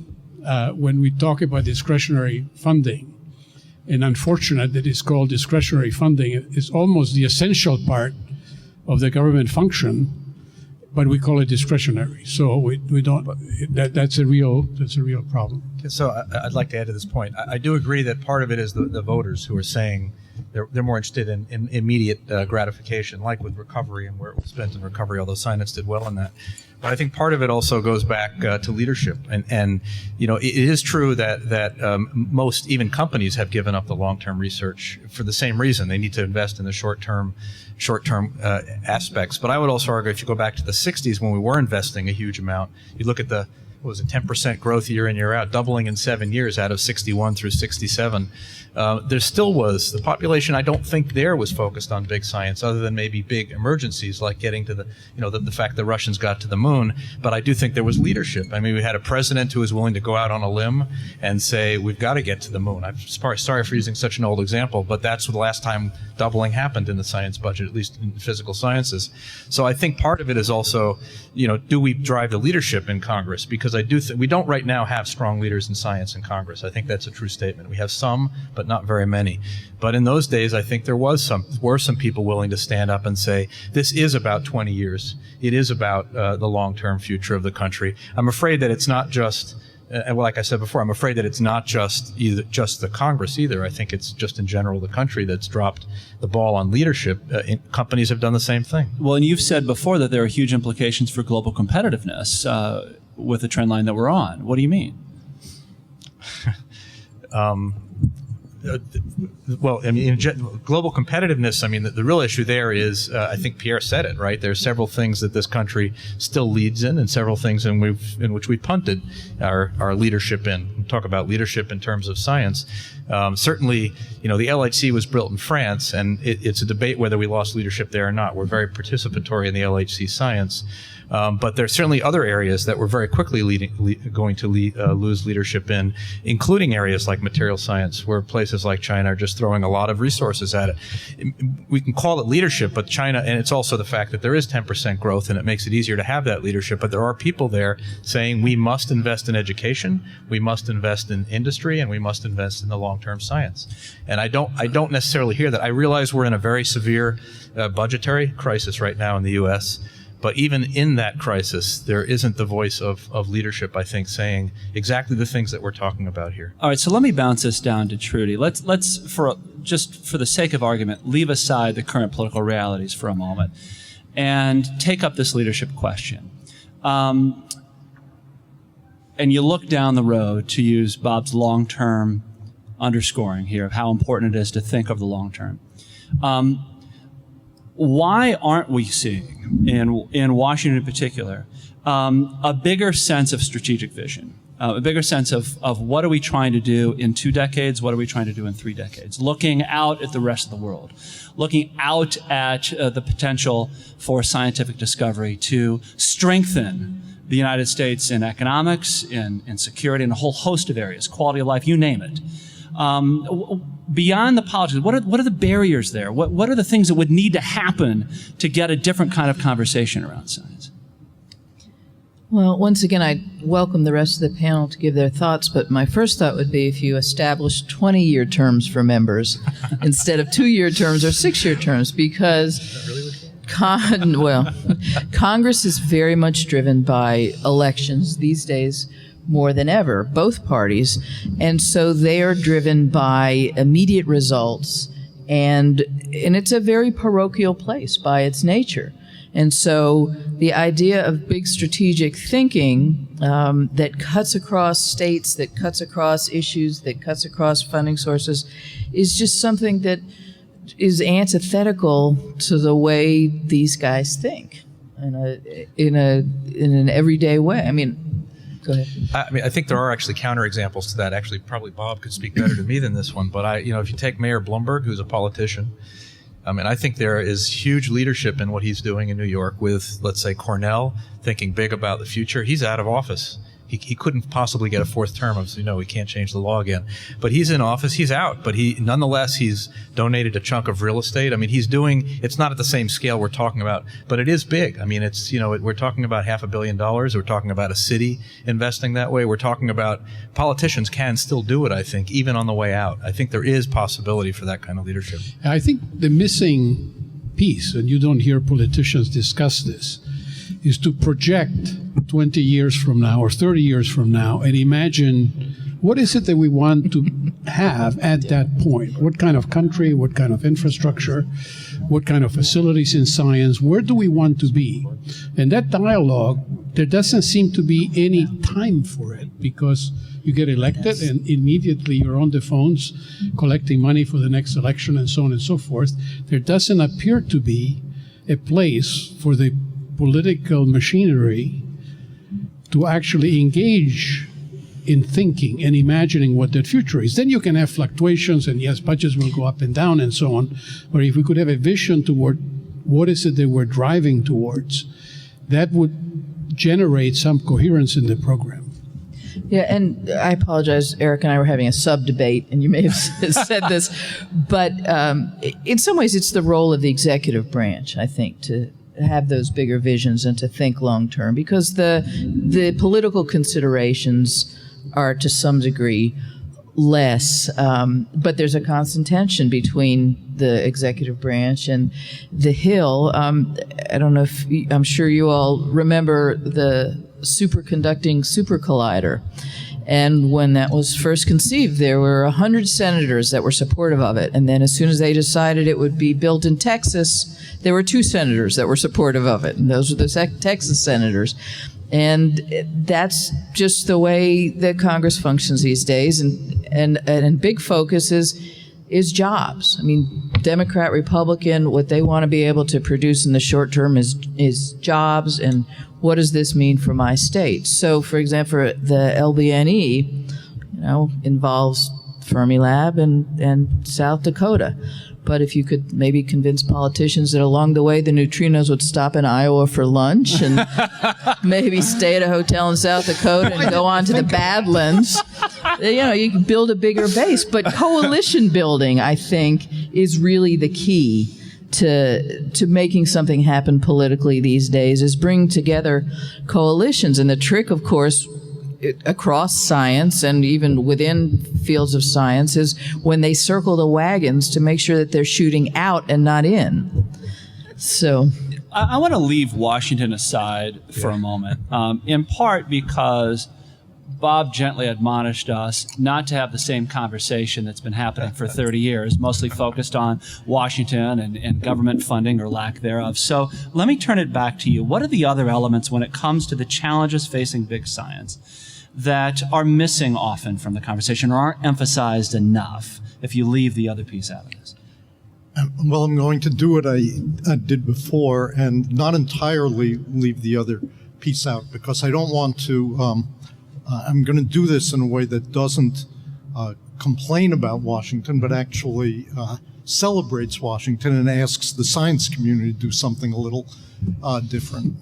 when we talk about discretionary funding. And unfortunate that it's called discretionary funding. It's almost the essential part of the government function, but we call it discretionary. So we don't. That's a real problem.
So I'd like to add to this point. I do agree that part of it is the voters who are saying they're more interested in immediate gratification, like with recovery and where it was spent in recovery, although science did well in that. But I think part of it also goes back to leadership. And you know, it is true that most, even companies, have given up the long-term research for the same reason. They need to invest in the short-term aspects. But I would also argue, if you go back to the 60s when we were investing a huge amount, you look at the what was it, 10% growth year in, year out, doubling in 7 years out of 61 through 67. There still was, the population, I don't think there was focused on big science other than maybe big emergencies like getting to the fact the Russians got to the moon. But I do think there was leadership. I mean, we had a president who was willing to go out on a limb and say, we've got to get to the moon. I'm sorry for using such an old example, but that's the last time doubling happened in the science budget, at least in physical sciences. So I think part of it is also, do we drive the leadership in Congress? Because I do think we don't right now have strong leaders in science in Congress. I think that's a true statement. We have some, but not very many. But in those days, I think there were some people willing to stand up and say, this is about 20 years. It is about the long-term future of the country. I'm afraid that it's not just, like I said before, I'm afraid that it's not just the Congress either. I think it's just in general the country that's dropped the ball on leadership. Companies have done the same thing.
Well, and you've said before that there are huge implications for global competitiveness with the trend line that we're on. What do you mean? Well, I mean, global competitiveness, I mean, the real issue there is, I think Pierre said it, right? There are several things that this country still leads in and several things in which we punted our leadership in. We talk about leadership in terms of science. Certainly, the LHC was built in France, and it's a debate whether we lost leadership there or not. We're very participatory in the LHC science. But there are certainly other areas that we're very quickly going to lose leadership in, including areas like material science, where places like China are just throwing a lot of resources at it. We can call it leadership, but China, and it's also the fact that there is 10% growth, and it makes it easier to have that leadership. But there are people there saying we must invest in education, we must invest in industry, and we must invest in the long-term science. And I don't necessarily hear that. I realize we're in a very severe budgetary crisis right now in the U.S., but even in that crisis, there isn't the voice of leadership, I think, saying exactly the things that we're talking about here. All right, so let me bounce this down to Trudy. Let's just for the sake of argument, leave aside the current political realities for a moment and take up this leadership question. And you look down the road, to use Bob's long-term underscoring here of how important it is to think of the long term. Why aren't we seeing, in Washington in particular, a bigger sense of strategic vision, a bigger sense of what are we trying to do in 2 decades, what are we trying to do in 3 decades, looking out at the rest of the world, looking out at the potential for scientific discovery to strengthen the United States in economics, in security, in a whole host of areas, quality of life, you name it. Beyond the politics, what are the barriers there? What are the things that would need to happen to get a different kind of conversation around science?
Well, once again, I welcome the rest of the panel to give their thoughts, but my first thought would be if you establish 20-year terms for members instead of 2-year terms or 6-year terms, because Congress is very much driven by elections these days, more than ever, both parties. And so they are driven by immediate results, and it's a very parochial place by its nature. And so the idea of big strategic thinking that cuts across states, that cuts across issues, that cuts across funding sources is just something that is antithetical to the way these guys think in an everyday way. I mean, go ahead.
I think there are actually counterexamples to that. Actually, probably Bob could speak better to me than this one. But if you take Mayor Bloomberg, who's a politician, I think there is huge leadership in what he's doing in New York with, let's say, Cornell, thinking big about the future. He's out of office. He couldn't possibly get a 4th term. We can't change the law again. But he's in office. He's out. But nonetheless, he's donated a chunk of real estate. He's doing, it's not at the same scale we're talking about, but it is big. It's, we're talking about $500 million. We're talking about a city investing that way. We're talking about politicians can still do it, I think, even on the way out. I think there is possibility for that kind of leadership.
I think the missing piece, and you don't hear politicians discuss this, is to project 20 years from now or 30 years from now and imagine what is it that we want to have at that point? What kind of country, what kind of infrastructure, what kind of facilities in science, where do we want to be? And that dialogue, there doesn't seem to be any time for it because you get elected and immediately you're on the phones collecting money for the next election and so on and so forth. There doesn't appear to be a place for the political machinery to actually engage in thinking and imagining what that future is. Then you can have fluctuations, and yes, budgets will go up and down and so on. But if we could have a vision toward what is it that we're driving towards, that would generate some coherence in the program.
Yeah, and I apologize, Eric and I were having a sub-debate, and you may have said this, but in some ways it's the role of the executive branch, I think, to have those bigger visions and to think long-term, because the political considerations are to some degree less, but there's a constant tension between the executive branch and the Hill. I don't know if, I'm sure you all remember the superconducting super collider. And when that was first conceived, there were 100 senators that were supportive of it. And then as soon as they decided it would be built in Texas, there were 2 senators that were supportive of it. And those were the Texas senators. And that's just the way that Congress functions these days. And big focus is jobs. I mean, Democrat, Republican, what they want to be able to produce in the short term is jobs, and what does this mean for my state? So, for example, the LBNE, involves Fermilab and South Dakota. But if you could maybe convince politicians that along the way the neutrinos would stop in Iowa for lunch and maybe stay at a hotel in South Dakota and go on to the Badlands, you can build a bigger base. But coalition building, I think, is really the key to making something happen politically these days, is bring together coalitions. And the trick, of course, across science and even within fields of science is when they circle the wagons to make sure that they're shooting out and not in. So
I want to leave Washington aside for a moment, in part because Bob gently admonished us not to have the same conversation that's been happening for 30 years, mostly focused on Washington and government funding or lack thereof. So let me turn it back to you. What are the other elements when it comes to the challenges facing big science that are missing often from the conversation or aren't emphasized enough if you leave the other piece out of this?
Well, I'm going to do what I did before and not entirely leave the other piece out, because I don't want to I'm going to do this in a way that doesn't complain about Washington, but actually celebrates Washington and asks the science community to do something a little different.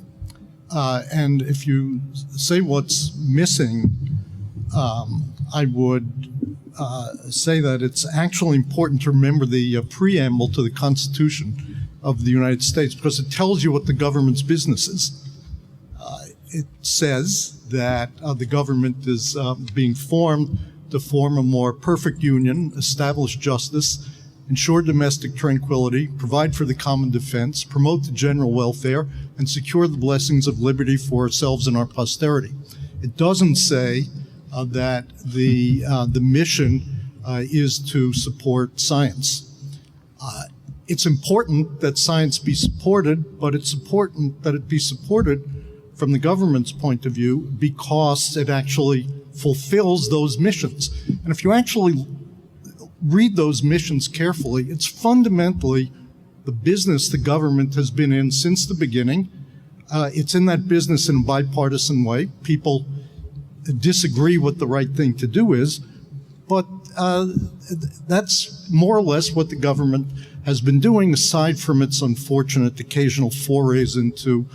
And if you say what's missing, I would say that it's actually important to remember the preamble to the Constitution of the United States, because it tells you what the government's business is. It says that the government is being formed to form a more perfect union, establish justice, ensure domestic tranquility, provide for the common defense, promote the general welfare, and secure the blessings of liberty for ourselves and our posterity. It doesn't say that the mission is to support science. It's important that science be supported, but it's important that it be supported from the government's point of view because it actually fulfills those missions. And if you actually read those missions carefully, it's fundamentally the business the government has been in since the beginning. It's in that business in a bipartisan way. People disagree what the right thing to do is, but that's more or less what the government has been doing, aside from its unfortunate occasional forays into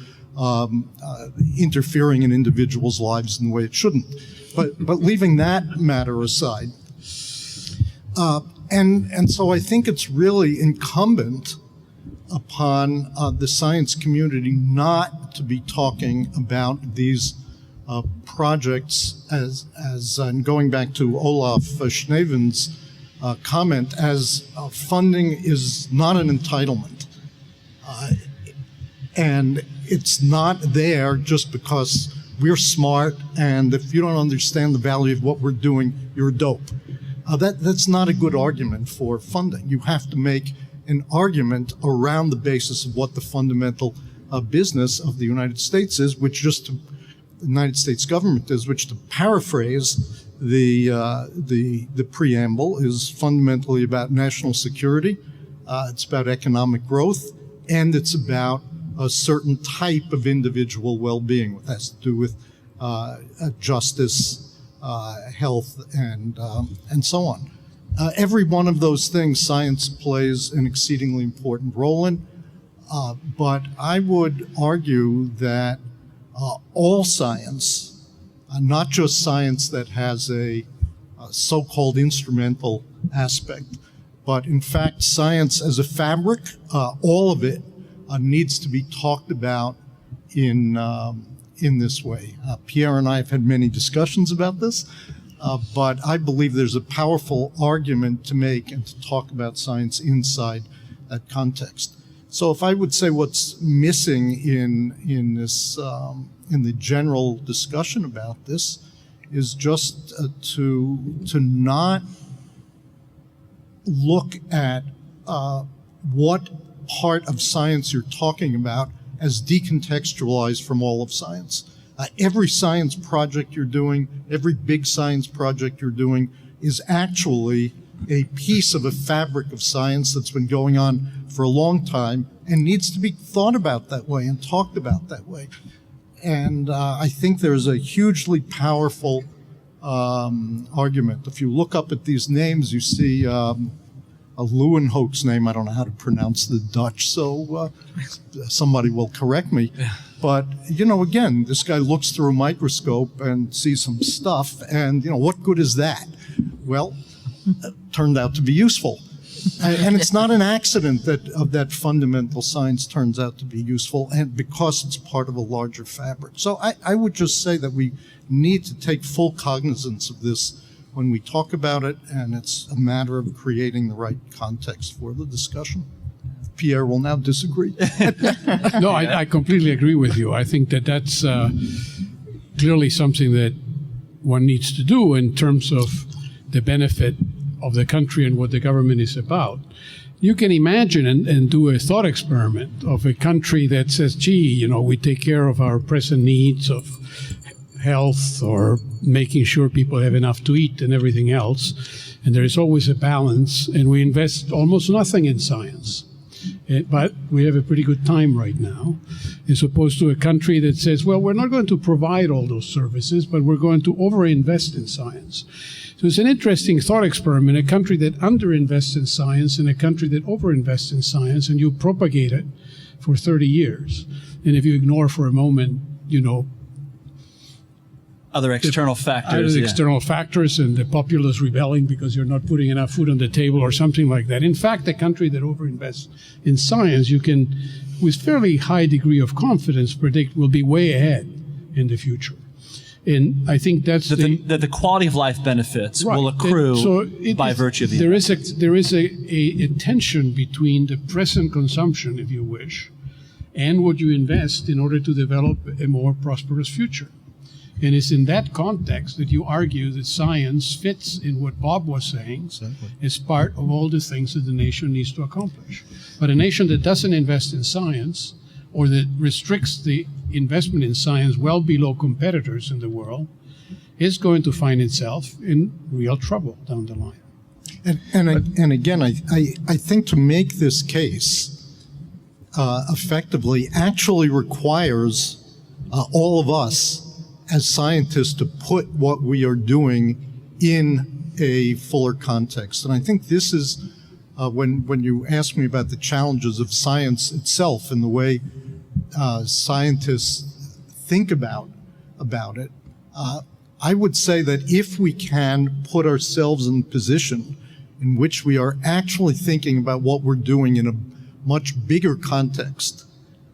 interfering in individuals' lives in the way it shouldn't. But leaving that matter aside, and so I think it's really incumbent upon the science community not to be talking about these projects as and going back to Olaf Schneeven's comment, as funding is not an entitlement. And it's not there just because we're smart, and if you don't understand the value of what we're doing, you're dope. That's not a good argument for funding. You have to make an argument around the basis of what the fundamental business of the United States is, which the United States government is, which, to paraphrase the preamble, is fundamentally about national security. It's about economic growth, and it's about a certain type of individual well-being. It has to do with justice, health, and so on. Every one of those things science plays an exceedingly important role in, but I would argue that all science, not just science that has a so-called instrumental aspect, but in fact science as a fabric, all of it needs to be talked about in this way. Pierre and I have had many discussions about this, but I believe there's a powerful argument to make and to talk about science inside that context. So if I would say what's missing in this in the general discussion about this is just to not look at what part of science you're talking about as decontextualized from all of science. Every science project you're doing, every big science project you're doing is actually a piece of a fabric of science that's been going on for a long time and needs to be thought about that way and talked about that way. And I think there's a hugely powerful argument. If you look up at these names, you see a Leeuwenhoek's name. I don't know how to pronounce the Dutch, so somebody will correct me. But, you know, again, this guy looks through a microscope and sees some stuff, and, you know, what good is that? Well, it turned out to be useful. And it's not an accident that fundamental science turns out to be useful, and because it's part of a larger fabric. So I would just say that we need to take full cognizance of this when we talk about it, and it's a matter of creating the right context for the discussion. Pierre will now disagree.
No, I completely agree with you. I think that that's clearly something that one needs to do in terms of the benefit of the country and what the government is about. You can imagine and do a thought experiment of a country that says, gee, you know, we take care of our present needs of health or making sure people have enough to eat and everything else, and there is always a balance, and we invest almost nothing in science. But we have a pretty good time right now, as opposed to a country that says, well, we're not going to provide all those services, but we're going to overinvest in science. So it's an interesting thought experiment, a country that underinvests in science and a country that overinvests in science, and you propagate it for 30 years. And if you ignore for a moment, you know,
other external factors.
External factors and the populace rebelling because you're not putting enough food on the table or something like that. In fact, a country that overinvests in science, you can, with fairly high degree of confidence, predict will be way ahead in the future. And I think that's
that the quality of life benefits will accrue by virtue of the
there is a tension between the present consumption, if you wish, and what you invest in order to develop a more prosperous future. And it's in that context that you argue that science fits in what Bob was saying as part of all the things that the nation needs to accomplish. But a nation that doesn't invest in science or that restricts the investment in science well below competitors in the world is going to find itself in real trouble down the line.
And again, I think to make this case effectively actually requires all of us as scientists to put what we are doing in a fuller context. And I think this is when you ask me about the challenges of science itself and the way scientists think about it, I would say that if we can put ourselves in a position in which we are actually thinking about what we're doing in a much bigger context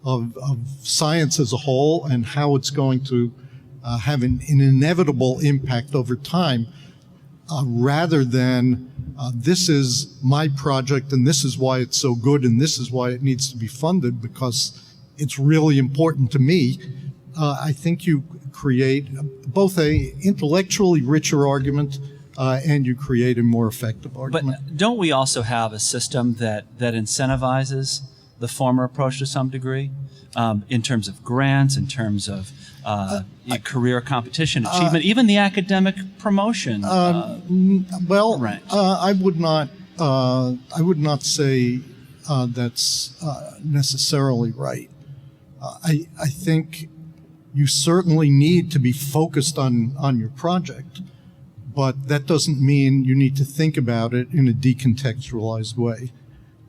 of science as a whole and how it's going to have an inevitable impact over time, rather than this is my project and this is why it's so good and this is why it needs to be funded because it's really important to me. I think you create both a intellectually richer argument and you create a more effective argument.
But don't we also have a system that incentivizes the former approach to some degree, in terms of grants, in terms of career competition, achievement, even the academic promotion?
Ranks. I would not say that's necessarily right. I think You certainly need to be focused on your project, but that doesn't mean you need to think about it in a decontextualized way.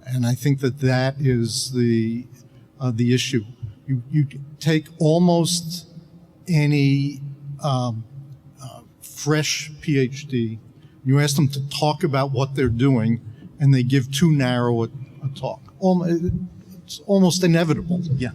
And I think that is the issue. You take almost any fresh PhD, you ask them to talk about what they're doing, and they give too narrow a talk. It's almost inevitable.
Yeah.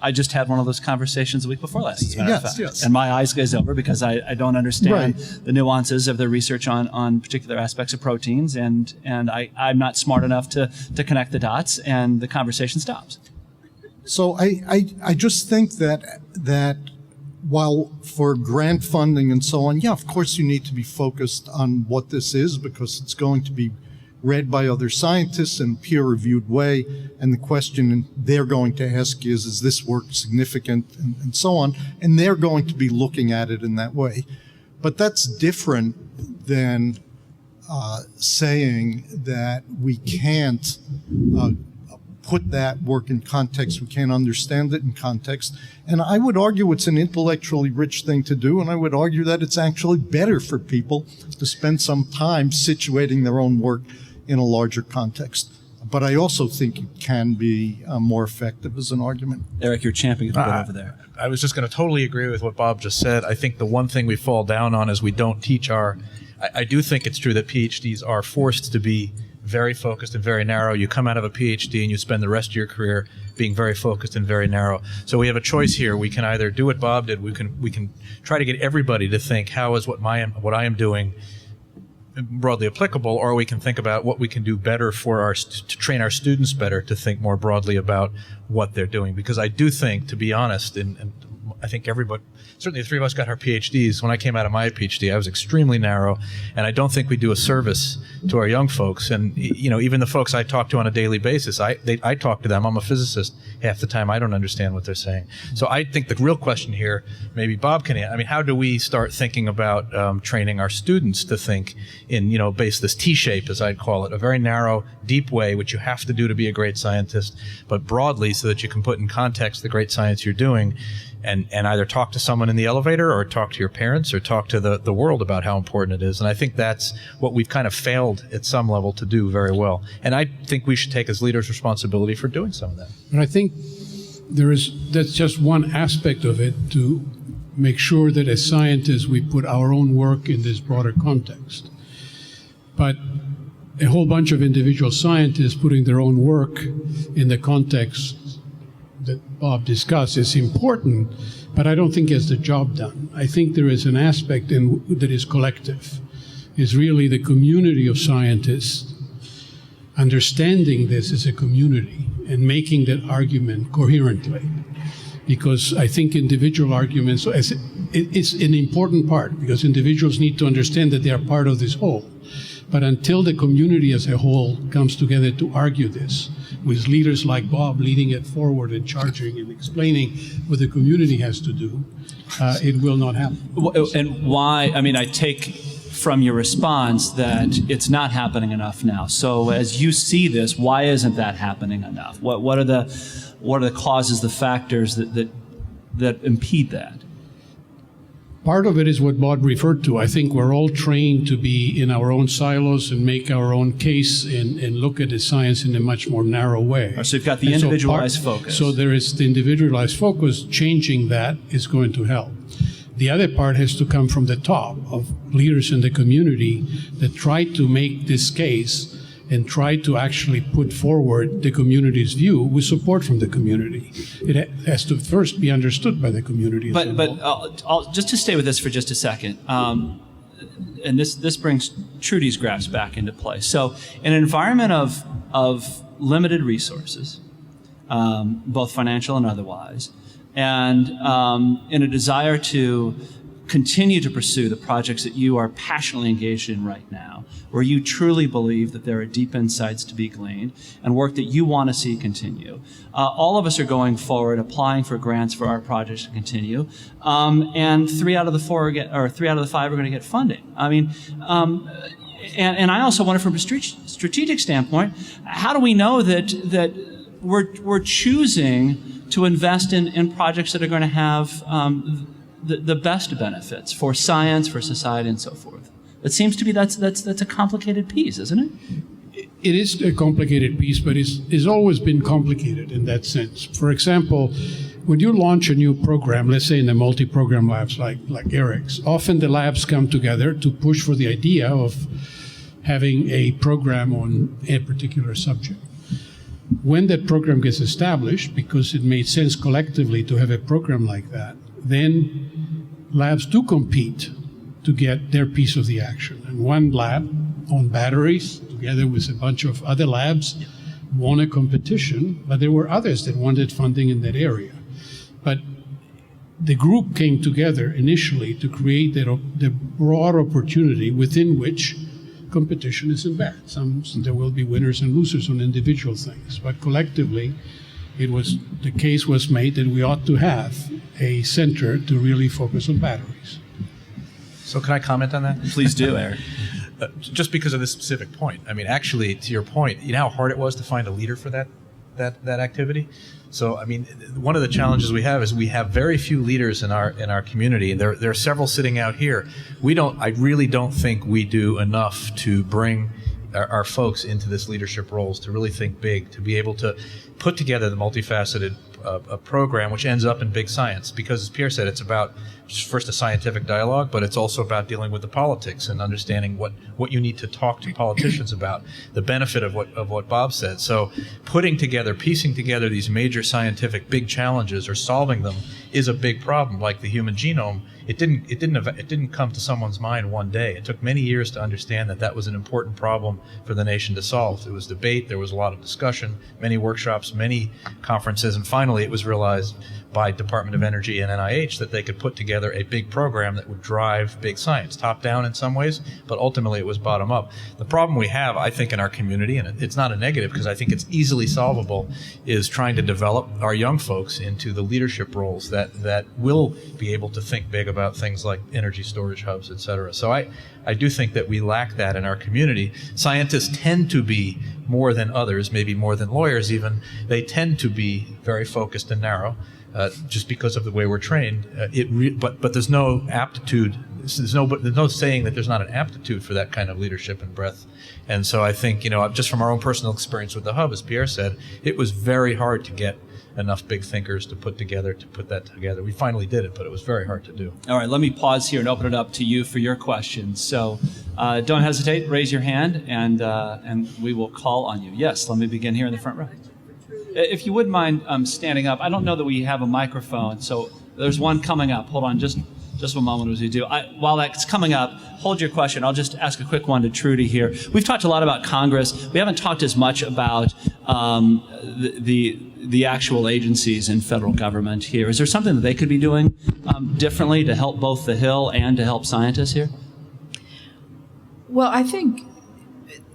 I just had one of those conversations the week before last, as a matter of fact.
Yes.
And my eyes glaze over because I don't understand the nuances of the research on particular aspects of proteins, and I'm not smart enough to connect the dots, and the conversation stops.
So I just think that while for grant funding and so on, yeah, of course you need to be focused on what this is, because it's going to be read by other scientists in a peer-reviewed way, and the question they're going to ask is this work significant, and so on, and they're going to be looking at it in that way. But that's different than saying that we can't put that work in context, we can't understand it in context. And I would argue it's an intellectually rich thing to do, and I would argue that it's actually better for people to spend some time situating their own work in a larger context. But I also think it can be more effective as an argument.
Eric, you're championing a bit over there.
I was just going to totally agree with what Bob just said. I think the one thing we fall down on is we don't teach I do think it's true that PhDs are forced to be very focused and very narrow. You come out of a PhD and you spend the rest of your career being very focused and very narrow. So we have a choice here. We can either do what Bob did. We can try to get everybody to think, how is what I am doing broadly applicable, or we can think about what we can do better to train our students better to think more broadly about what they're doing. Because I do think, to be honest, and I think everybody, certainly the three of us got our PhDs. When I came out of my PhD, I was extremely narrow, and I don't think we do a service to our young folks. And even the folks I talk to on a daily basis, I talk to them. I'm a physicist. Half the time, I don't understand what they're saying. So I think the real question here, maybe Bob can answer. I mean, how do we start thinking about training our students to think in, this T-shape, as I'd call it, a very narrow, deep way, which you have to do to be a great scientist, but broadly so that you can put in context the great science you're doing. And either talk to someone in the elevator, or talk to your parents, or talk to the world about how important it is. And I think that's what we've kind of failed at some level to do very well. And I think we should take as leaders responsibility for doing some of that.
And I think that's just one aspect of it, to make sure that as scientists we put our own work in this broader context. But a whole bunch of individual scientists putting their own work in the context that Bob discussed is important, but I don't think it's the job done. I think there is an aspect that is collective, is really the community of scientists understanding this as a community and making that argument coherently. Because I think individual arguments, it's an important part, because individuals need to understand that they are part of this whole. But until the community as a whole comes together to argue this, with leaders like Bob leading it forward and charging and explaining what the community has to do, it will not happen.
And why? I mean, I take from your response that it's not happening enough now. So as you see this, why isn't that happening enough? What are the causes, the factors that impede that?
Part of it is what Bob referred to. I think we're all trained to be in our own silos and make our own case and look at the science in a much more narrow way.
So you've got the individualized focus.
So there is the individualized focus. Changing that is going to help. The other part has to come from the top, of leaders in the community that try to make this case and try to actually put forward the community's view with support from the community. It has to first be understood by the community.
But just to stay with this for just a second, and this brings Trudy's graphs back into play. So in an environment of limited resources, both financial and otherwise, and in a desire to continue to pursue the projects that you are passionately engaged in right now, where you truly believe that there are deep insights to be gleaned and work that you want to see continue. All of us are going forward, applying for grants for our projects to continue, and 3 out of the 5 are going to get funding. I mean, and I also wonder, from a strategic standpoint, how do we know that we're choosing to invest in projects that are going to have the best benefits for science, for society, and so forth. It seems to be that's a complicated piece, isn't it?
It is a complicated piece, but it's always been complicated in that sense. For example, when you launch a new program, let's say in the multi-program labs like Eric's, often the labs come together to push for the idea of having a program on a particular subject. When that program gets established, because it made sense collectively to have a program like that, then labs do compete to get their piece of the action. And one lab on batteries, together with a bunch of other labs, won a competition, but there were others that wanted funding in that area. But the group came together initially to create the broad opportunity within which competition isn't bad. There will be winners and losers on individual things, but collectively, the case was made that we ought to have a center to really focus on batteries.
So can I comment on that?
Please do, Eric.
Just because of this specific point. I mean, actually, to your point, you know how hard it was to find a leader for that activity? So, I mean, one of the challenges we have is we have very few leaders in our community. There are several sitting out here. I really don't think we do enough to bring our folks into this leadership roles, to really think big, to be able to put together the multifaceted program, which ends up in big science. Because, as Pierre said, it's about first a scientific dialogue, but it's also about dealing with the politics and understanding what you need to talk to politicians about, the benefit of what Bob said. So piecing together these major scientific big challenges or solving them is a big problem, like the human genome. It didn't come to someone's mind one day. It took many years to understand that was an important problem for the nation to solve. It was debate, there was a lot of discussion, many workshops, many conferences, and finally it was realized by Department of Energy and NIH that they could put together a big program that would drive big science, top down in some ways, but ultimately it was bottom up. The problem we have, I think, in our community, and it's not a negative because I think it's easily solvable, is trying to develop our young folks into the leadership roles that will be able to think big about things like energy storage hubs, et cetera. So I do think that we lack that in our community. Scientists tend to be, more than others, maybe more than lawyers even, they tend to be very focused and narrow. Just because of the way we're trained, but there's no aptitude. There's no saying that there's not an aptitude for that kind of leadership and breadth. And so I think, just from our own personal experience with the hub, as Pierre said, it was very hard to get enough big thinkers to put that together. We finally did it, but it was very hard to do.
All right, let me pause here and open it up to you for your questions. So don't hesitate, raise your hand, and we will call on you. Yes, let me begin here in the front row. If you wouldn't mind standing up, I don't know that we have a microphone, so there's one coming up. Hold on just one moment as we do. While that's coming up, hold your question. I'll just ask a quick one to Trudy here. We've talked a lot about Congress. We haven't talked as much about the actual agencies in federal government here. Is there something that they could be doing differently to help both the Hill and to help scientists here?
Well, I think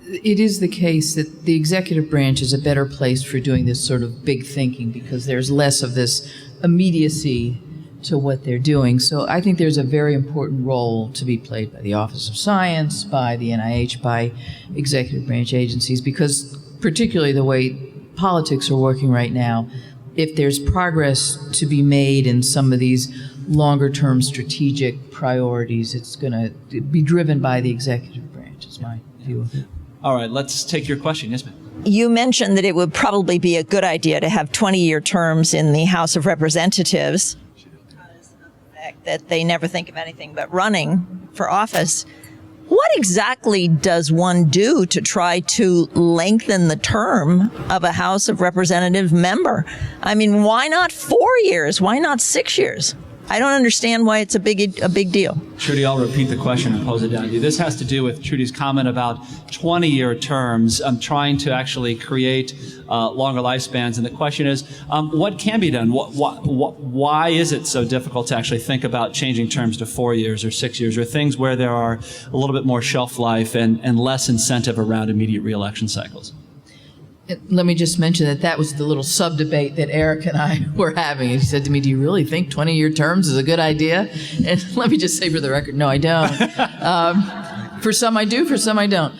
it is the case that the executive branch is a better place for doing this sort of big thinking because there's less of this immediacy to what they're doing. So I think there's a very important role to be played by the Office of Science, by the NIH, by executive branch agencies, because particularly the way politics are working right now, if there's progress to be made in some of these longer-term strategic priorities, it's going to be driven by the executive branch, is my view of it.
All right, let's take your question. Yes, ma'am.
You mentioned that it would probably be a good idea to have 20-year terms in the House of Representatives because of the fact that they never think of anything but running for office. What exactly does one do to try to lengthen the term of a House of Representative member? I mean, why not 4 years? Why not 6 years? I don't understand why it's a big deal.
Trudy, I'll repeat the question and pose it down to you. This has to do with Trudy's comment about 20-year terms. I'm trying to actually create longer lifespans, and the question is, what can be done? Why is it so difficult to actually think about changing terms to 4 years or 6 years, or things where there are a little bit more shelf life and less incentive around immediate re-election cycles?
Let me just mention that was the little sub-debate that Eric and I were having. He said to me, do you really think 20-year terms is a good idea? And let me just say for the record, no, I don't. For some I do, for some I don't.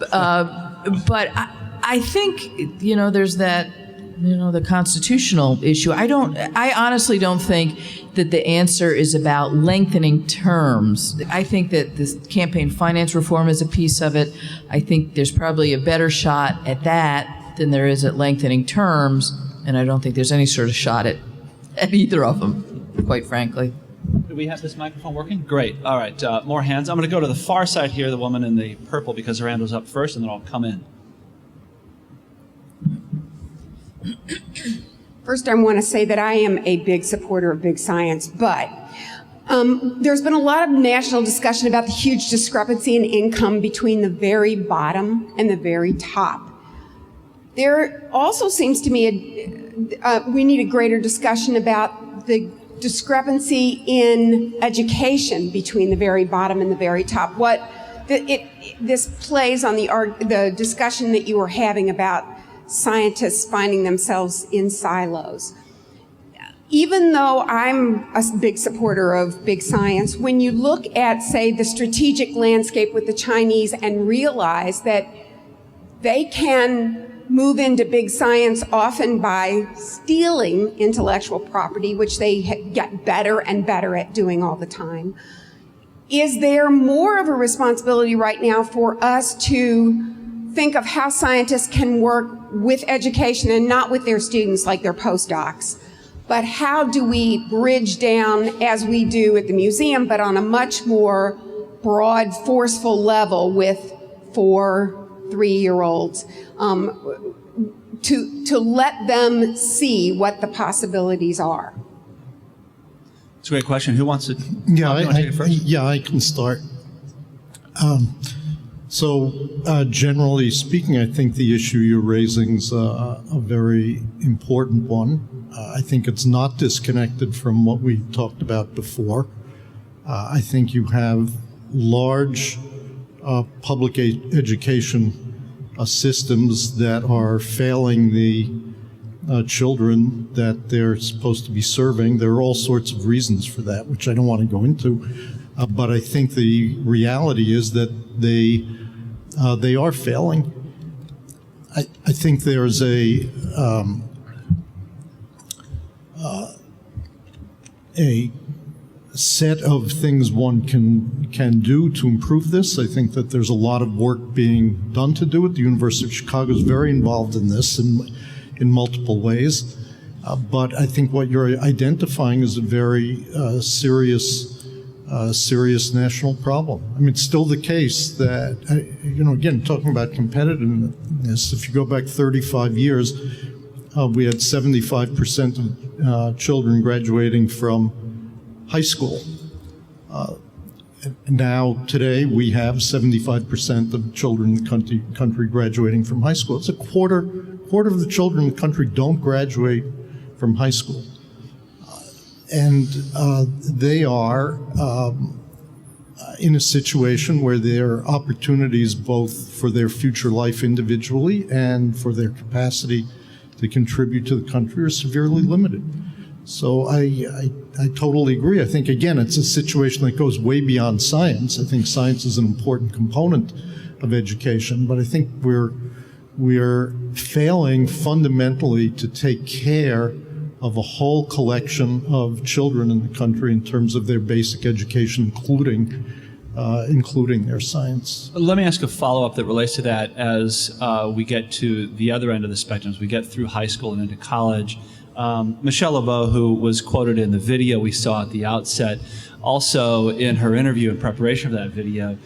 But I think, there's that the constitutional issue. I honestly don't think that the answer is about lengthening terms. I think that this campaign finance reform is a piece of it. I think there's probably a better shot at that than there is at lengthening terms, and I don't think there's any sort of shot at either of them, quite frankly.
Do we have this microphone working? Great. All right. More hands. I'm going to go to the far side here, the woman in the purple, because her hand was up first, and then I'll come in.
First, I want to say that I am a big supporter of big science, but there's been a lot of national discussion about the huge discrepancy in income between the very bottom and the very top. There also seems to me we need a greater discussion about the discrepancy in education between the very bottom and the very top. This plays on the discussion that you were having about scientists finding themselves in silos. Even though I'm a big supporter of big science, when you look at, say, the strategic landscape with the Chinese and realize that they can move into big science often by stealing intellectual property, which they get better and better at doing all the time, is there more of a responsibility right now for us to think of how scientists can work with education and not with their students like their postdocs, but how do we bridge down, as we do at the museum, but on a much more broad, forceful level with 4, 3-year-olds, to let them see what the possibilities are?
It's a great question. Who wants to?
Yeah,
take it first?
I can start. Generally speaking, I think the issue you're raising is a very important one. I think it's not disconnected from what we talked about before. I think you have large public education systems that are failing the children that they're supposed to be serving. There are all sorts of reasons for that, which I don't want to go into. But I think the reality is that they are failing. I think there's a set of things one can do to improve this. I think that there's a lot of work being done to do it. The University of Chicago is very involved in this in multiple ways. But I think what you're identifying is a very serious national problem. I mean, it's still the case that, again, talking about competitiveness, if you go back 35 years, we had 75% of children graduating from high school. Now, today, we have 75% of children in the country graduating from high school. It's a quarter of the children in the country don't graduate from high school. And they are in a situation where their opportunities, both for their future life individually and for their capacity to contribute to the country, are severely limited. So I totally agree. I think, again, it's a situation that goes way beyond science. I think science is an important component of education, but I think we're failing fundamentally to take care of a whole collection of children in the country in terms of their basic education, including their science.
Let me ask a follow-up that relates to that as we get to the other end of the spectrum, as we get through high school and into college. Michelle LeBeau, who was quoted in the video we saw at the outset, also in her interview in preparation for that video,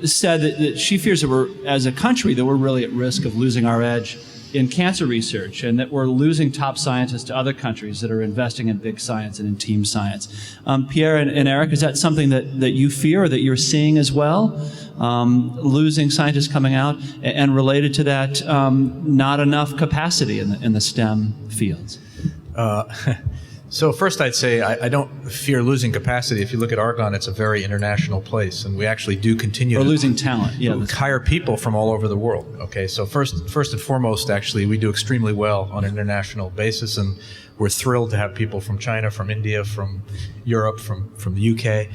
said that she fears that we're, as a country, that we're really at risk of losing our edge in cancer research, and that we're losing top scientists to other countries that are investing in big science and in team science. Pierre and Eric, is that something that you fear or that you're seeing as well? Losing scientists coming out, and related to that, not enough capacity in the STEM fields?
So first I'd say I don't fear losing capacity. If you look at Argonne, it's a very international place, and we actually do continue to
losing talent. Yeah,
hire people from all over the world. Okay, so first and foremost, actually, we do extremely well on an international basis, and we're thrilled to have people from China, from India, from Europe, from the UK,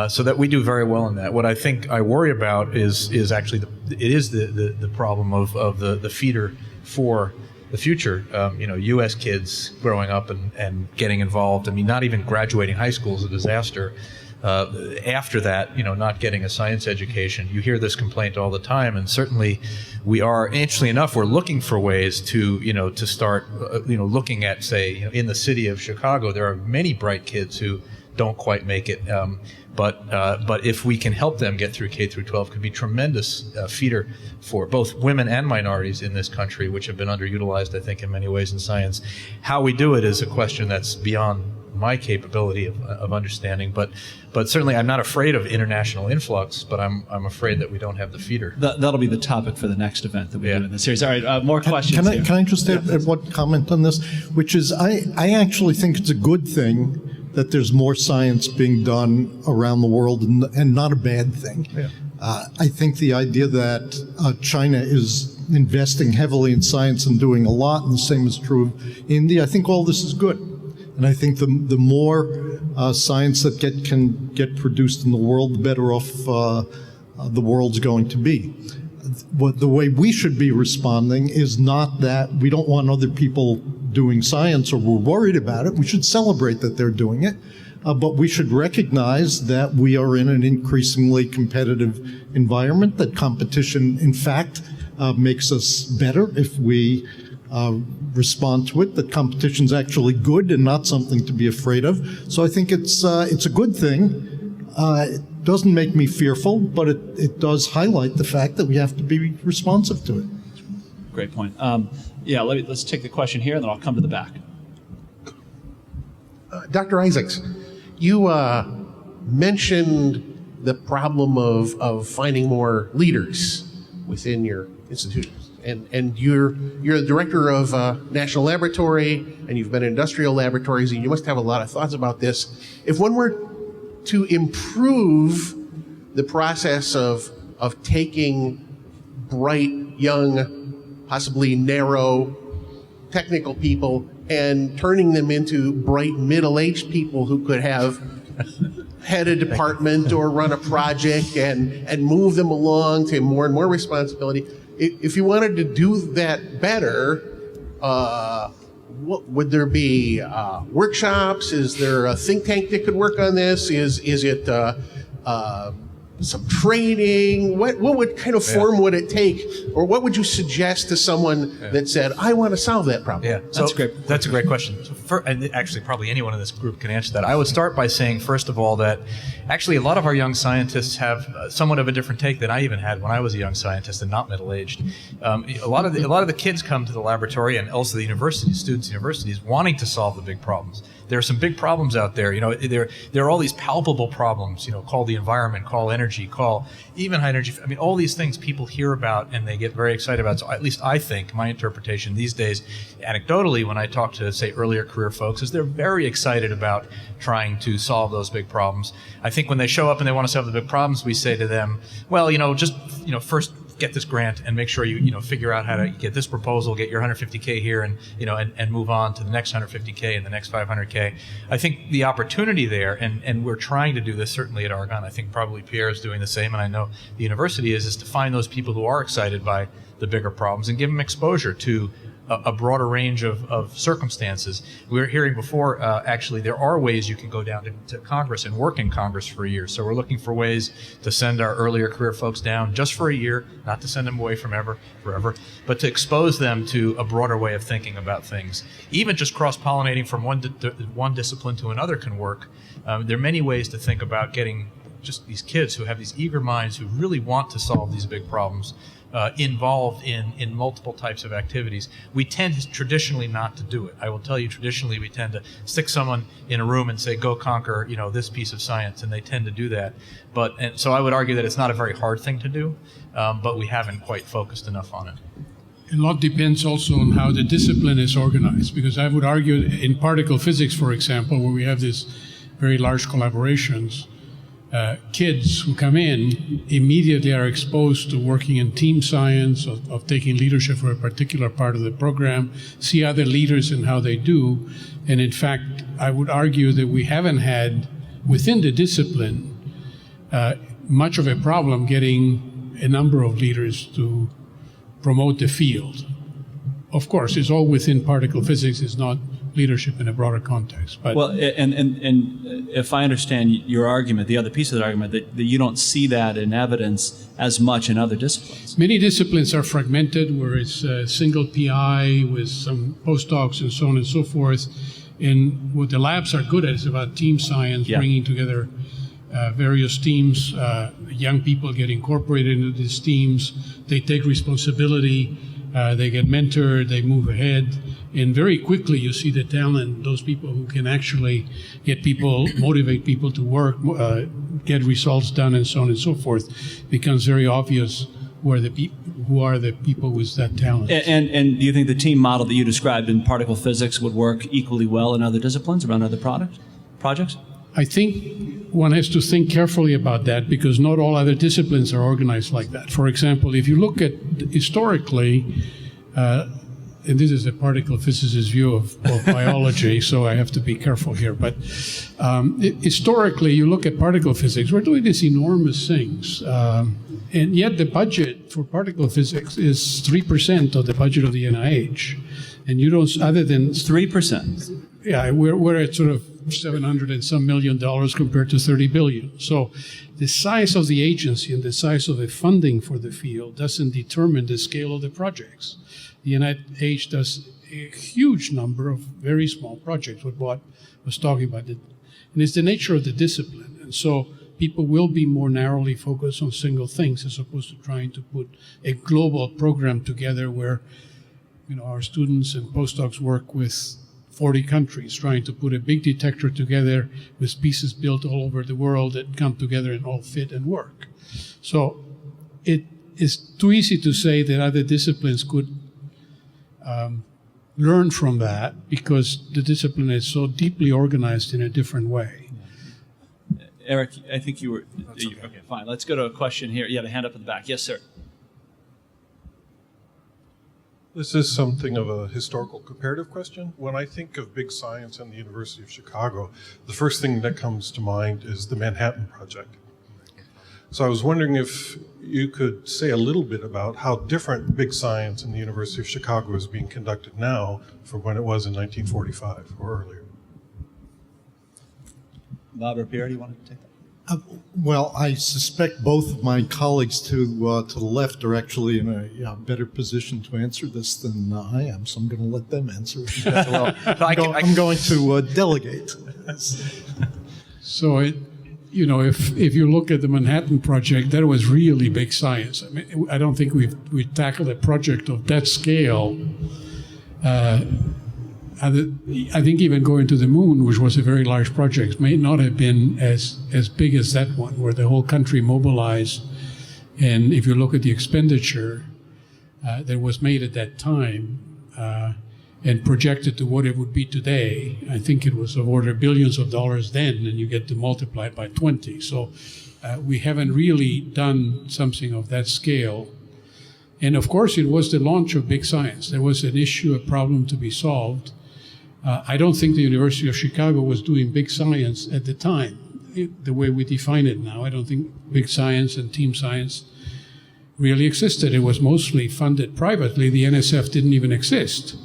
so that we do very well in that. What I think I worry about is actually the problem of the feeder for the future. U.S. kids growing up and getting involved. I mean, not even graduating high school is a disaster. After that, not getting a science education. You hear this complaint all the time, and certainly we are, interestingly enough, we're looking for ways to, to start, looking at, say, in the city of Chicago, there are many bright kids who don't quite make it. But if we can help them get through K through 12, it could be tremendous feeder for both women and minorities in this country, which have been underutilized, I think, in many ways in science. How we do it is a question that's beyond my capability of understanding, but certainly I'm not afraid of international influx, but I'm afraid that we don't have the feeder.
That'll be the topic for the next event that we do in the series. All right, more questions.
Can I just add one comment on this, which is I actually think it's a good thing that there's more science being done around the world, and not a bad thing. Yeah. I think the idea that China is investing heavily in science and doing a lot, and the same is true of India, I think all this is good. And I think the more science that can get produced in the world, the better off the world's going to be. The way we should be responding is not that we don't want other people doing science or we're worried about it. We should celebrate that they're doing it. But we should recognize that we are in an increasingly competitive environment, that competition, in fact, makes us better if we respond to it, that competition's actually good and not something to be afraid of. So I think it's a good thing. It doesn't make me fearful, but it does highlight the fact that we have to be responsive to it.
Great point. Let's take the question here, and then I'll come to the back.
Dr. Isaacs, you mentioned the problem of finding more leaders within your institutions. And you're the director of National Laboratory, and you've been in industrial laboratories, and you must have a lot of thoughts about this. If one were to improve the process of taking bright, young, possibly narrow, technical people and turning them into bright, middle-aged people who could have head a department or run a project and move them along to more and more responsibility, if you wanted to do that better, would there be workshops? Is there a think tank that could work on this? Is it some training? What would kind of form would it take, or what would you suggest to someone that said, "I want to solve that problem"?
Yeah, so that's a great question. So and actually, probably anyone in this group can answer that. I would start by saying, first of all, that actually a lot of our young scientists have somewhat of a different take than I even had when I was a young scientist and not middle-aged. A lot of the kids come to the laboratory, and also the universities, students, universities, wanting to solve the big problems. There are some big problems out there. There are all these palpable problems. Call the environment, call energy, call even high energy. I mean, all these things people hear about and they get very excited about. So at least I think my interpretation these days, anecdotally, when I talk to, say, earlier career folks, is they're very excited about trying to solve those big problems. I think when they show up and they want to solve the big problems, we say to them, well, first get this grant and make sure you figure out how to get this proposal, get your 150K here, and move on to the next 150K and the next 500K. I think the opportunity there, and we're trying to do this certainly at Argonne. I think probably Pierre is doing the same, and I know the university is to find those people who are excited by the bigger problems and give them exposure to a broader range of circumstances. We were hearing before, actually, there are ways you can go down to Congress and work in Congress for a year. So we're looking for ways to send our earlier career folks down just for a year, not to send them away forever, but to expose them to a broader way of thinking about things. Even just cross-pollinating from one discipline to another can work. There are many ways to think about getting just these kids who have these eager minds who really want to solve these big problems involved in multiple types of activities. We tend traditionally not to do it. I will tell you, traditionally we tend to stick someone in a room and say, go conquer, this piece of science, and they tend to do that. And so I would argue that it's not a very hard thing to do, but we haven't quite focused enough on it.
A lot depends also on how the discipline is organized, because I would argue in particle physics, for example, where we have these very large collaborations, kids who come in immediately are exposed to working in team science, of taking leadership for a particular part of the program, see other leaders and how they do. And in fact, I would argue that we haven't had, within the discipline, much of a problem getting a number of leaders to promote the field. of course, it's all within particle physics. It's not leadership in a broader context. But
Well, and if I understand your argument, the other piece of that argument, that you don't see that in evidence as much in other disciplines.
many disciplines are fragmented, where it's a single PI with some postdocs and so on and so forth. And what the labs are good at is about team science, bringing together various teams. Young people get incorporated into these teams. They take responsibility. They get mentored. They move ahead. And very quickly you see the talent, those people who can actually get people, motivate people to work, get results done, and so on and so forth. Becomes very obvious who are the people with that talent.
And do you think the team model that you described in particle physics would work equally well in other disciplines, around other projects?
I think one has to think carefully about that, because not all other disciplines are organized like that. For example, if you look at historically, and this is a particle physicist's view of biology, so I have to be careful here, but historically, you look at particle physics, we're doing these enormous things, and yet the budget for particle physics is 3% of the budget of the NIH, and you don't, other than
3%.
Yeah, we're at sort of $700 and some million compared to 30 billion. So the size of the agency and the size of the funding for the field doesn't determine the scale of the projects. The NIH does a huge number of very small projects, what Bob was talking about. And it's the nature of the discipline. And so people will be more narrowly focused on single things as opposed to trying to put a global program together where, our students and postdocs work with 40 countries, trying to put a big detector together with pieces built all over the world that come together and all fit and work. So it is too easy to say that other disciplines could learn from that, because the discipline is so deeply organized in a different way.
Eric, I think you were... Okay, fine. Let's go to a question here. You had a hand up in the back. Yes, sir.
This is something of a historical comparative question. When I think of big science and the University of Chicago, the first thing that comes to mind is the Manhattan Project. So I was wondering if you could say a little bit about how different big science in the University of Chicago is being conducted now from when it was in 1945 or earlier.
Bob or Pierre, do you want to take that?
Well, I suspect both of my colleagues to the left are actually in a better position to answer this than I am, so I'm going to let them answer. Well, I'm going to delegate.
So, if you look at the Manhattan Project, that was really big science. I mean, I don't think we've tackled a project of that scale. I think even going to the moon, which was a very large project, may not have been as big as that one, where the whole country mobilized. And if you look at the expenditure that was made at that time and projected to what it would be today, I think it was of order billions of dollars then, and you get to multiply it by 20. So we haven't really done something of that scale. And of course, it was the launch of big science. There was an issue, a problem to be solved. I don't think the University of Chicago was doing big science at the time, the way we define it now. I don't think big science and team science really existed. It was mostly funded privately. The NSF didn't even exist.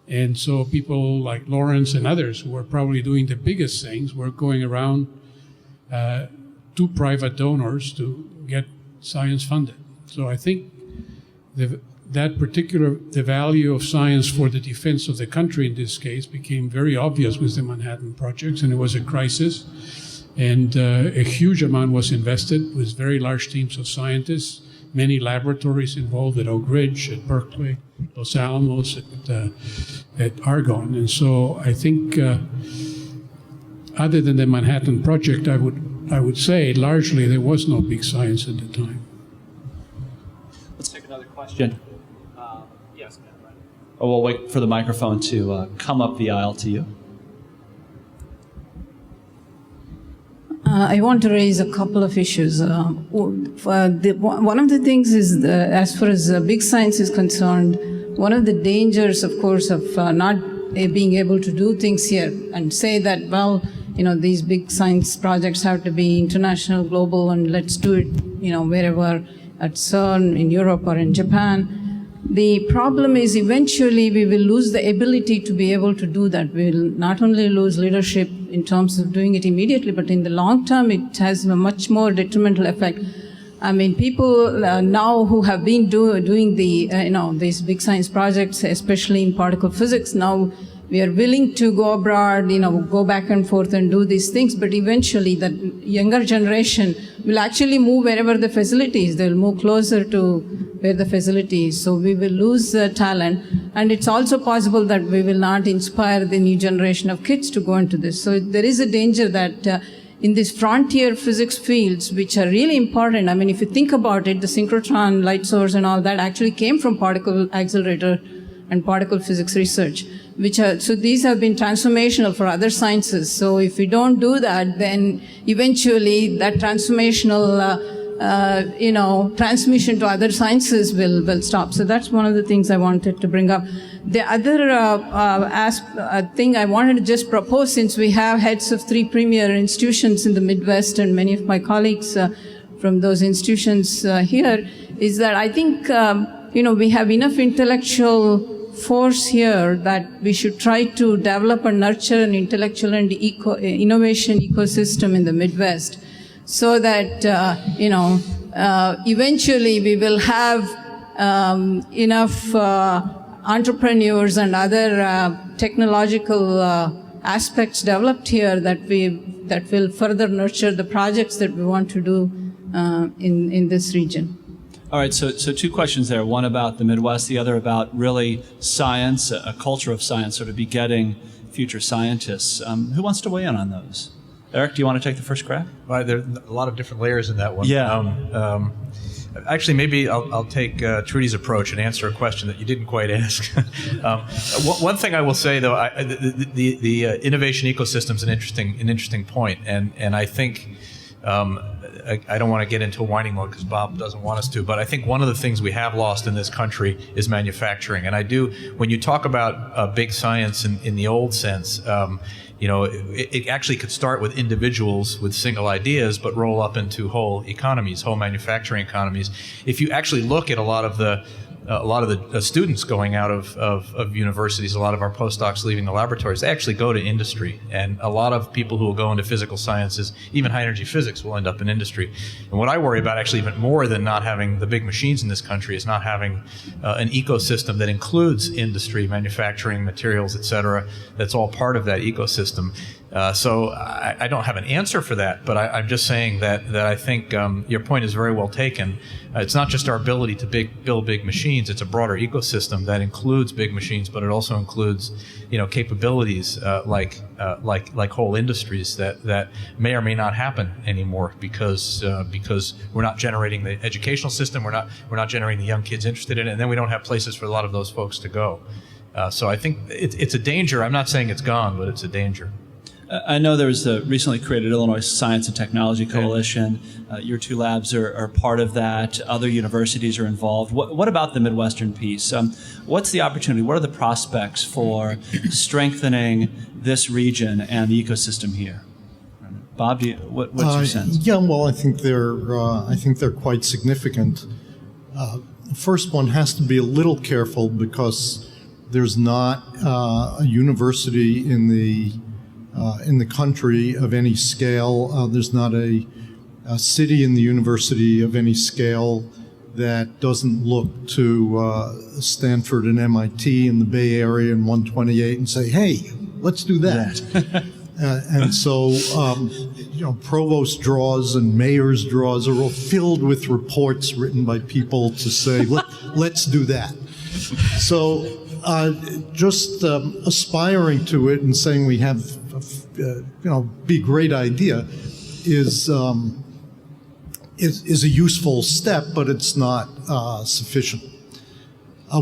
And so people like Lawrence and others who were probably doing the biggest things were going around to private donors to get science funded. So I think the value of science for the defense of the country in this case became very obvious with the Manhattan projects, and it was a crisis. And a huge amount was invested with very large teams of scientists, many laboratories involved at Oak Ridge, at Berkeley, Los Alamos, at Argonne. And so I think other than the Manhattan Project, I would say largely there was no big science at the time.
Let's take another question. Yes, right. Oh, we'll wait for the microphone to come up the aisle to you.
I want to raise a couple of issues. One of the things is, as far as big science is concerned, one of the dangers, of course, of not being able to do things here and say that, well, these big science projects have to be international, global, and let's do it, wherever, at CERN, in Europe or in Japan. The problem is eventually we will lose the ability to be able to do that. We will not only lose leadership in terms of doing it immediately, but in the long term, it has a much more detrimental effect. I mean, people now who have been doing the, these big science projects, especially in particle physics, now we are willing to go abroad, go back and forth and do these things, but eventually the younger generation will actually move wherever the facility is. They'll move closer to where the facility is. So we will lose talent. And it's also possible that we will not inspire the new generation of kids to go into this. So there is a danger that in these frontier physics fields, which are really important, I mean, if you think about it, the synchrotron, light source and all that actually came from particle accelerator and particle physics research, so these have been transformational for other sciences. So if we don't do that, then eventually that transformational, transmission to other sciences will stop. So that's one of the things I wanted to bring up. The other thing I wanted to just propose, since we have heads of 3 premier institutions in the Midwest and many of my colleagues from those institutions here, is that I think, we have enough intellectual force here that we should try to develop and nurture an intellectual and innovation ecosystem in the Midwest, so that eventually we will have enough entrepreneurs and other technological aspects developed here that will further nurture the projects that we want to do in this region.
All right, so 2 questions there. One about the Midwest, the other about really science, a culture of science, sort of begetting future scientists. Who wants to weigh in on those? Eric, do you want to take the first crack?
Well, there are a lot of different layers in that one.
Yeah.
Actually, maybe I'll take Trudy's approach and answer a question that you didn't quite ask. One thing I will say, though, the innovation ecosystem is an interesting point, and I think I don't want to get into a whining mode because Bob doesn't want us to, but I think one of the things we have lost in this country is manufacturing. And I do, when you talk about big science in the old sense, it actually could start with individuals with single ideas, but roll up into whole economies, whole manufacturing economies. If you actually look at a lot of the students going out of universities, a lot of our postdocs leaving the laboratories, they actually go to industry. And a lot of people who will go into physical sciences, even high energy physics, will end up in industry. And what I worry about actually even more than not having the big machines in this country is not having an ecosystem that includes industry, manufacturing, materials, et cetera, that's all part of that ecosystem. So I don't have an answer for that, but I'm just saying that I think your point is very well taken. It's not just our ability to build big machines; it's a broader ecosystem that includes big machines, but it also includes, capabilities like whole industries that may or may not happen anymore because we're not generating the educational system, we're not generating the young kids interested in it, and then we don't have places for a lot of those folks to go. So I think it's a danger. I'm not saying it's gone, but it's a danger.
I know there was the recently created Illinois Science and Technology Coalition. Your 2 labs are part of that. Other universities are involved. What about the Midwestern piece? What's the opportunity? What are the prospects for strengthening this region and the ecosystem here? Bob, what's your sense?
Yeah, well, I think they're quite significant. First, one has to be a little careful because there's not a university in the country of any scale. There's not a city in the university of any scale that doesn't look to Stanford and MIT in the Bay Area and 128 and say, hey, let's do that. And so, provost draws and mayor's draws are all filled with reports written by people to say, let's do that. So just aspiring to it and saying we have be a great idea is a useful step, but it's not sufficient.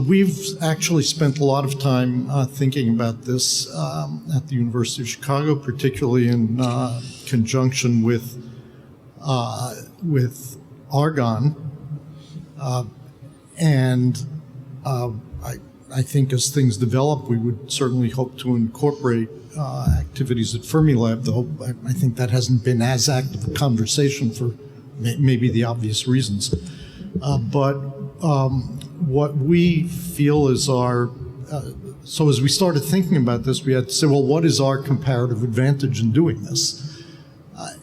We've actually spent a lot of time thinking about this at the University of Chicago, particularly in conjunction with Argonne, and I think as things develop, we would certainly hope to incorporate activities at Fermilab, though I think that hasn't been as active a conversation for maybe the obvious reasons. But what we feel is our, so as we started thinking about this, we had to say, well, what is our comparative advantage in doing this?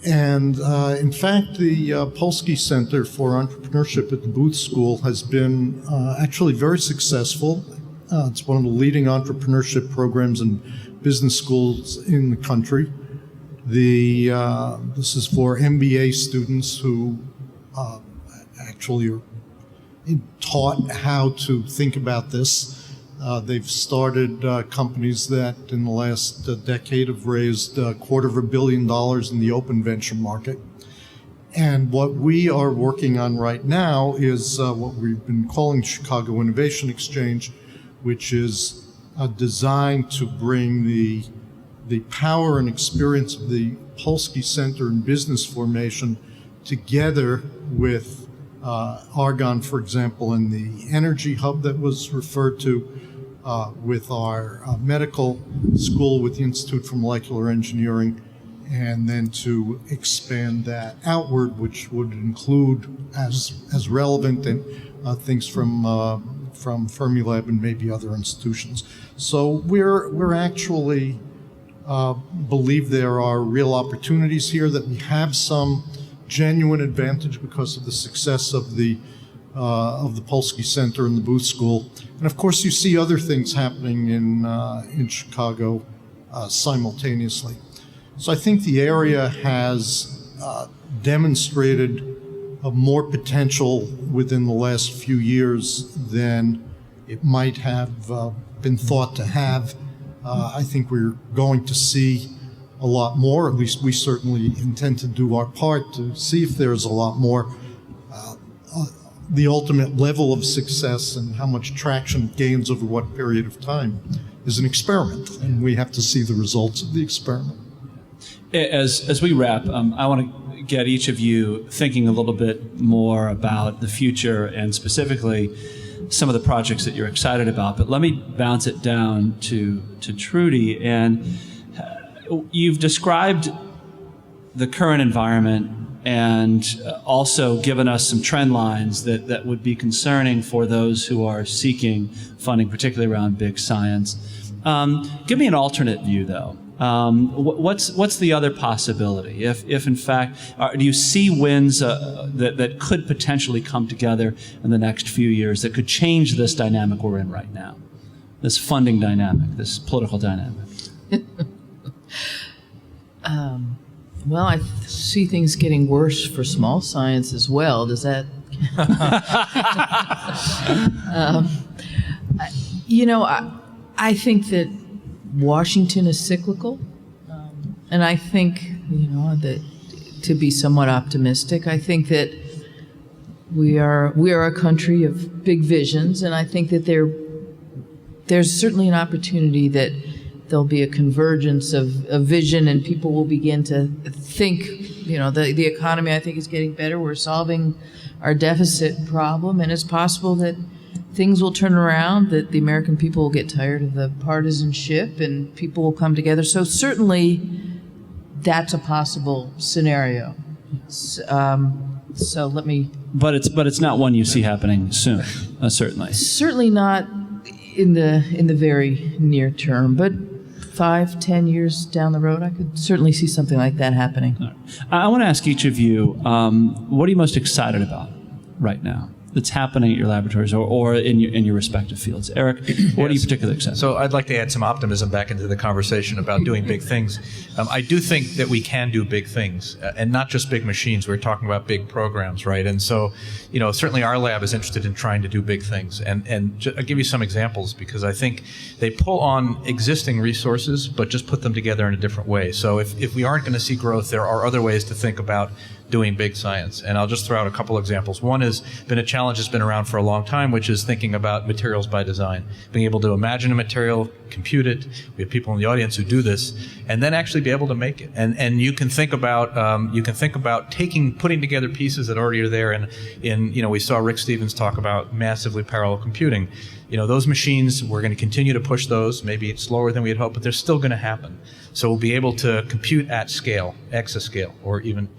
In fact, the Polsky Center for Entrepreneurship at the Booth School has been actually very successful. It's one of the leading entrepreneurship programs and business schools in the country. This is for MBA students who actually are taught how to think about this. They've started companies that in the last decade have raised $250 million in the open venture market. And what we are working on right now is what we've been calling Chicago Innovation Exchange, which is designed to bring the power and experience of the Polsky Center in business formation together with Argonne, for example, and the energy hub that was referred to, with our medical school, with the Institute for Molecular Engineering, and then to expand that outward, which would include as relevant and things from Fermilab and maybe other institutions. So we're actually believe there are real opportunities here, that we have some genuine advantage because of the success of the Polsky Center and the Booth School. And of course, you see other things happening in Chicago simultaneously. So I think the area has demonstrated more potential within the last few years than it might have been thought to have. I think we're going to see a lot more, at least we certainly intend to do our part to see if there's a lot more. The ultimate level of success and how much traction it gains over what period of time is an experiment, and we have to see the results of the experiment.
As we wrap, I want to get each of you thinking a little bit more about the future and specifically some of the projects that you're excited about. But let me bounce it down to Trudy. And you've described the current environment and also given us some trend lines that would be concerning for those who are seeking funding, particularly around big science. Give me an alternate view, though. What's the other possibility? If in fact, do you see wins that could potentially come together in the next few years that could change this dynamic we're in right now, this funding dynamic, this political dynamic?
Well, I see things getting worse for small science as well. Does that? I think that Washington is cyclical, and I think, that to be somewhat optimistic, I think that we are a country of big visions, and I think that there's certainly an opportunity that there'll be a convergence of vision, and people will begin to think, the economy, I think, is getting better. We're solving our deficit problem, and it's possible that things will turn around, that the American people will get tired of the partisanship and people will come together. So certainly that's a possible scenario. So let me...
But it's not one you see happening soon, certainly.
Certainly not in the very near term, but 5-10 years down the road, I could certainly see something like that happening.
Right. I want to ask each of you, what are you most excited about right now that's happening at your laboratories or in your respective fields? Eric, what are you particularly excited about?
So I'd like to add some optimism back into the conversation about doing big things. I do think that we can do big things, and not just big machines. We're talking about big programs, right? And so, certainly our lab is interested in trying to do big things. And I'll give you some examples, because I think they pull on existing resources, but just put them together in a different way. So if we aren't going to see growth, there are other ways to think about doing big science. And I'll just throw out a couple examples. One has been a challenge that's been around for a long time, which is thinking about materials by design. Being able to imagine a material, compute it. We have people in the audience who do this, and then actually be able to make it. And you can think about putting together pieces that already are there. And we saw Rick Stevens talk about massively parallel computing. Those machines, we're going to continue to push those. Maybe it's slower than we had hoped, but they're still going to happen. So we'll be able to compute at scale, exascale, or even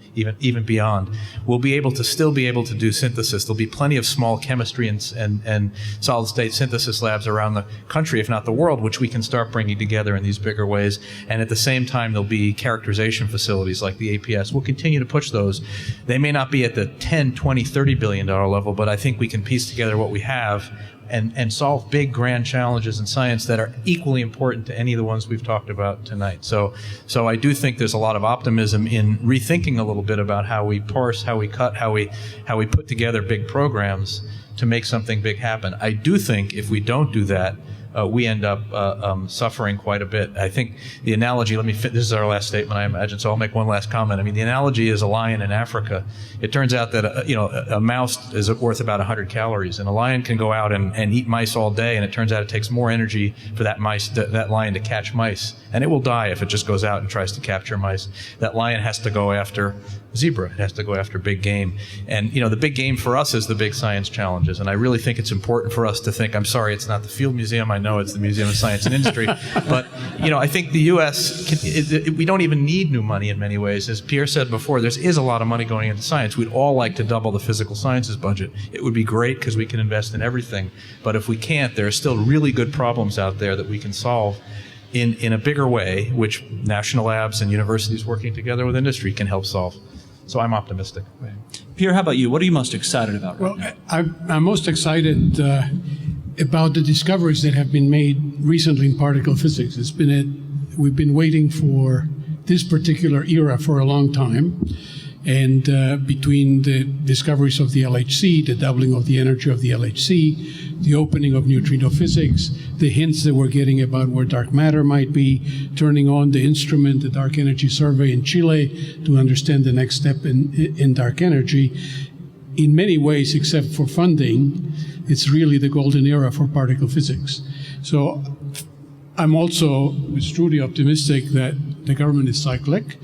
beyond. We'll be able to still be able to do synthesis. There'll be plenty of small chemistry and solid-state synthesis labs around the country, if not the world, which we can start bringing together in these bigger ways. And at the same time, there'll be characterization facilities like the APS. We'll continue to push those. They may not be at the $10, $20, $30 billion level, but I think we can piece together what we have and solve big, grand challenges in science that are equally important to any of the ones we've talked about tonight. So I do think there's a lot of optimism in rethinking a little bit about how we parse, how we cut, how we put together big programs to make something big happen. I do think if we don't do that, we end up suffering quite a bit. I think the analogy, this is our last statement, I imagine, so I'll make one last comment. I mean, the analogy is a lion in Africa. It turns out that a mouse is worth about 100 calories, and a lion can go out and eat mice all day, and it turns out it takes more energy for that lion to catch mice, and it will die if it just goes out and tries to capture mice. That lion has to go after zebra. It has to go after big game. And, the big game for us is the big science challenges. And I really think it's important for us to think, I'm sorry, it's not the Field Museum. I know it's the Museum of Science and Industry. But, I think the U.S., we don't even need new money in many ways. As Pierre said before, there is a lot of money going into science. We'd all like to double the physical sciences budget. It would be great because we can invest in everything. But if we can't, there are still really good problems out there that we can solve in a bigger way, which national labs and universities working together with industry can help solve. So I'm optimistic.
Pierre, how about you? What are you most excited about right now?
I'm most excited about the discoveries that have been made recently in particle physics. We've been waiting for this particular era for a long time. And between the discoveries of the LHC, the doubling of the energy of the LHC, the opening of neutrino physics, the hints that we're getting about where dark matter might be, turning on the instrument, the Dark Energy Survey in Chile, to understand the next step in dark energy. In many ways, except for funding, it's really the golden era for particle physics. So I'm also, with Trudy, optimistic that the government is cyclic.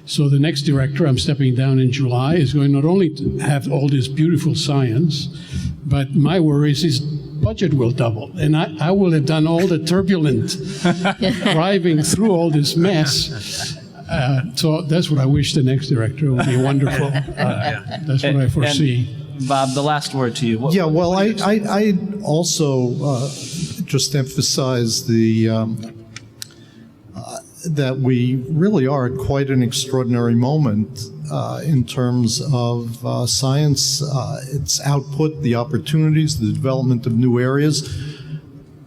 So the next director, I'm stepping down in July, is going not only to have all this beautiful science, but my worry is his budget will double. And I will have done all the turbulent driving through all this mess. So that's what I wish the next director would be wonderful. That's what I foresee.
And Bob, the last word to you.
I also just emphasize that we really are at quite an extraordinary moment in terms of science, its output, the opportunities, the development of new areas.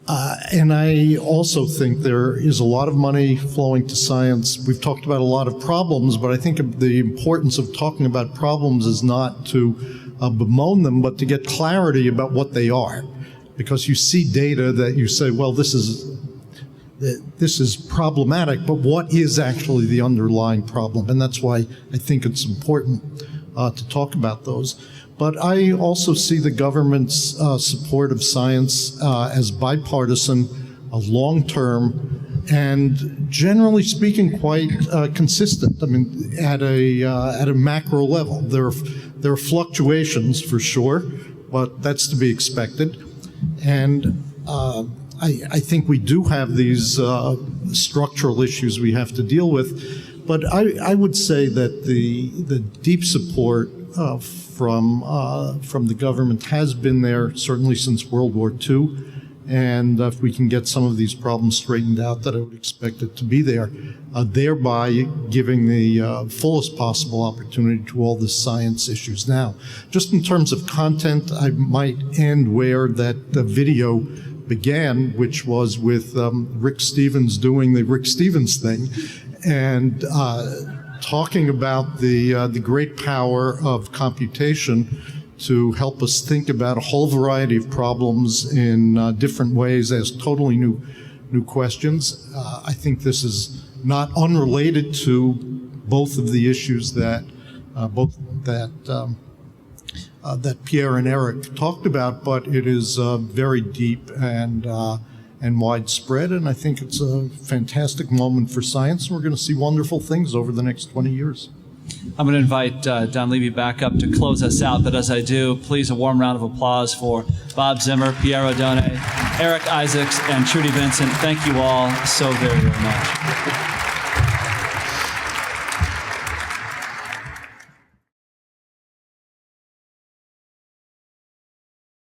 And I also think there is a lot of money flowing to science. We've talked about a lot of problems, but I think the importance of talking about problems is not to bemoan them, but to get clarity about what they are. Because you see data that you say, well, this is problematic, but what is actually the underlying problem? And that's why I think it's important to talk about those. But I also see the government's support of science as bipartisan, long-term, and generally speaking, quite consistent. I mean, at a macro level, there are fluctuations for sure, but that's to be expected. And I think we do have these structural issues we have to deal with, but I would say that the deep support from the government has been there certainly since World War II, and if we can get some of these problems straightened out, that I would expect it to be there, thereby giving the fullest possible opportunity to all the science issues. Now, just in terms of content, I might end where that video began, which was with Rick Stevens doing the Rick Stevens thing, and talking about the great power of computation to help us think about a whole variety of problems in different ways as totally new questions. I think this is not unrelated to both of the issues that Pierre and Eric talked about, but it is very deep and widespread, and I think it's a fantastic moment for science, and we're going to see wonderful things over the next 20 years.
I'm going to invite Don Levy back up to close us out, but as I do, please a warm round of applause for Bob Zimmer, Pierre Oddone, Eric Isaacs, and Trudy Vincent. Thank you all so very, very much.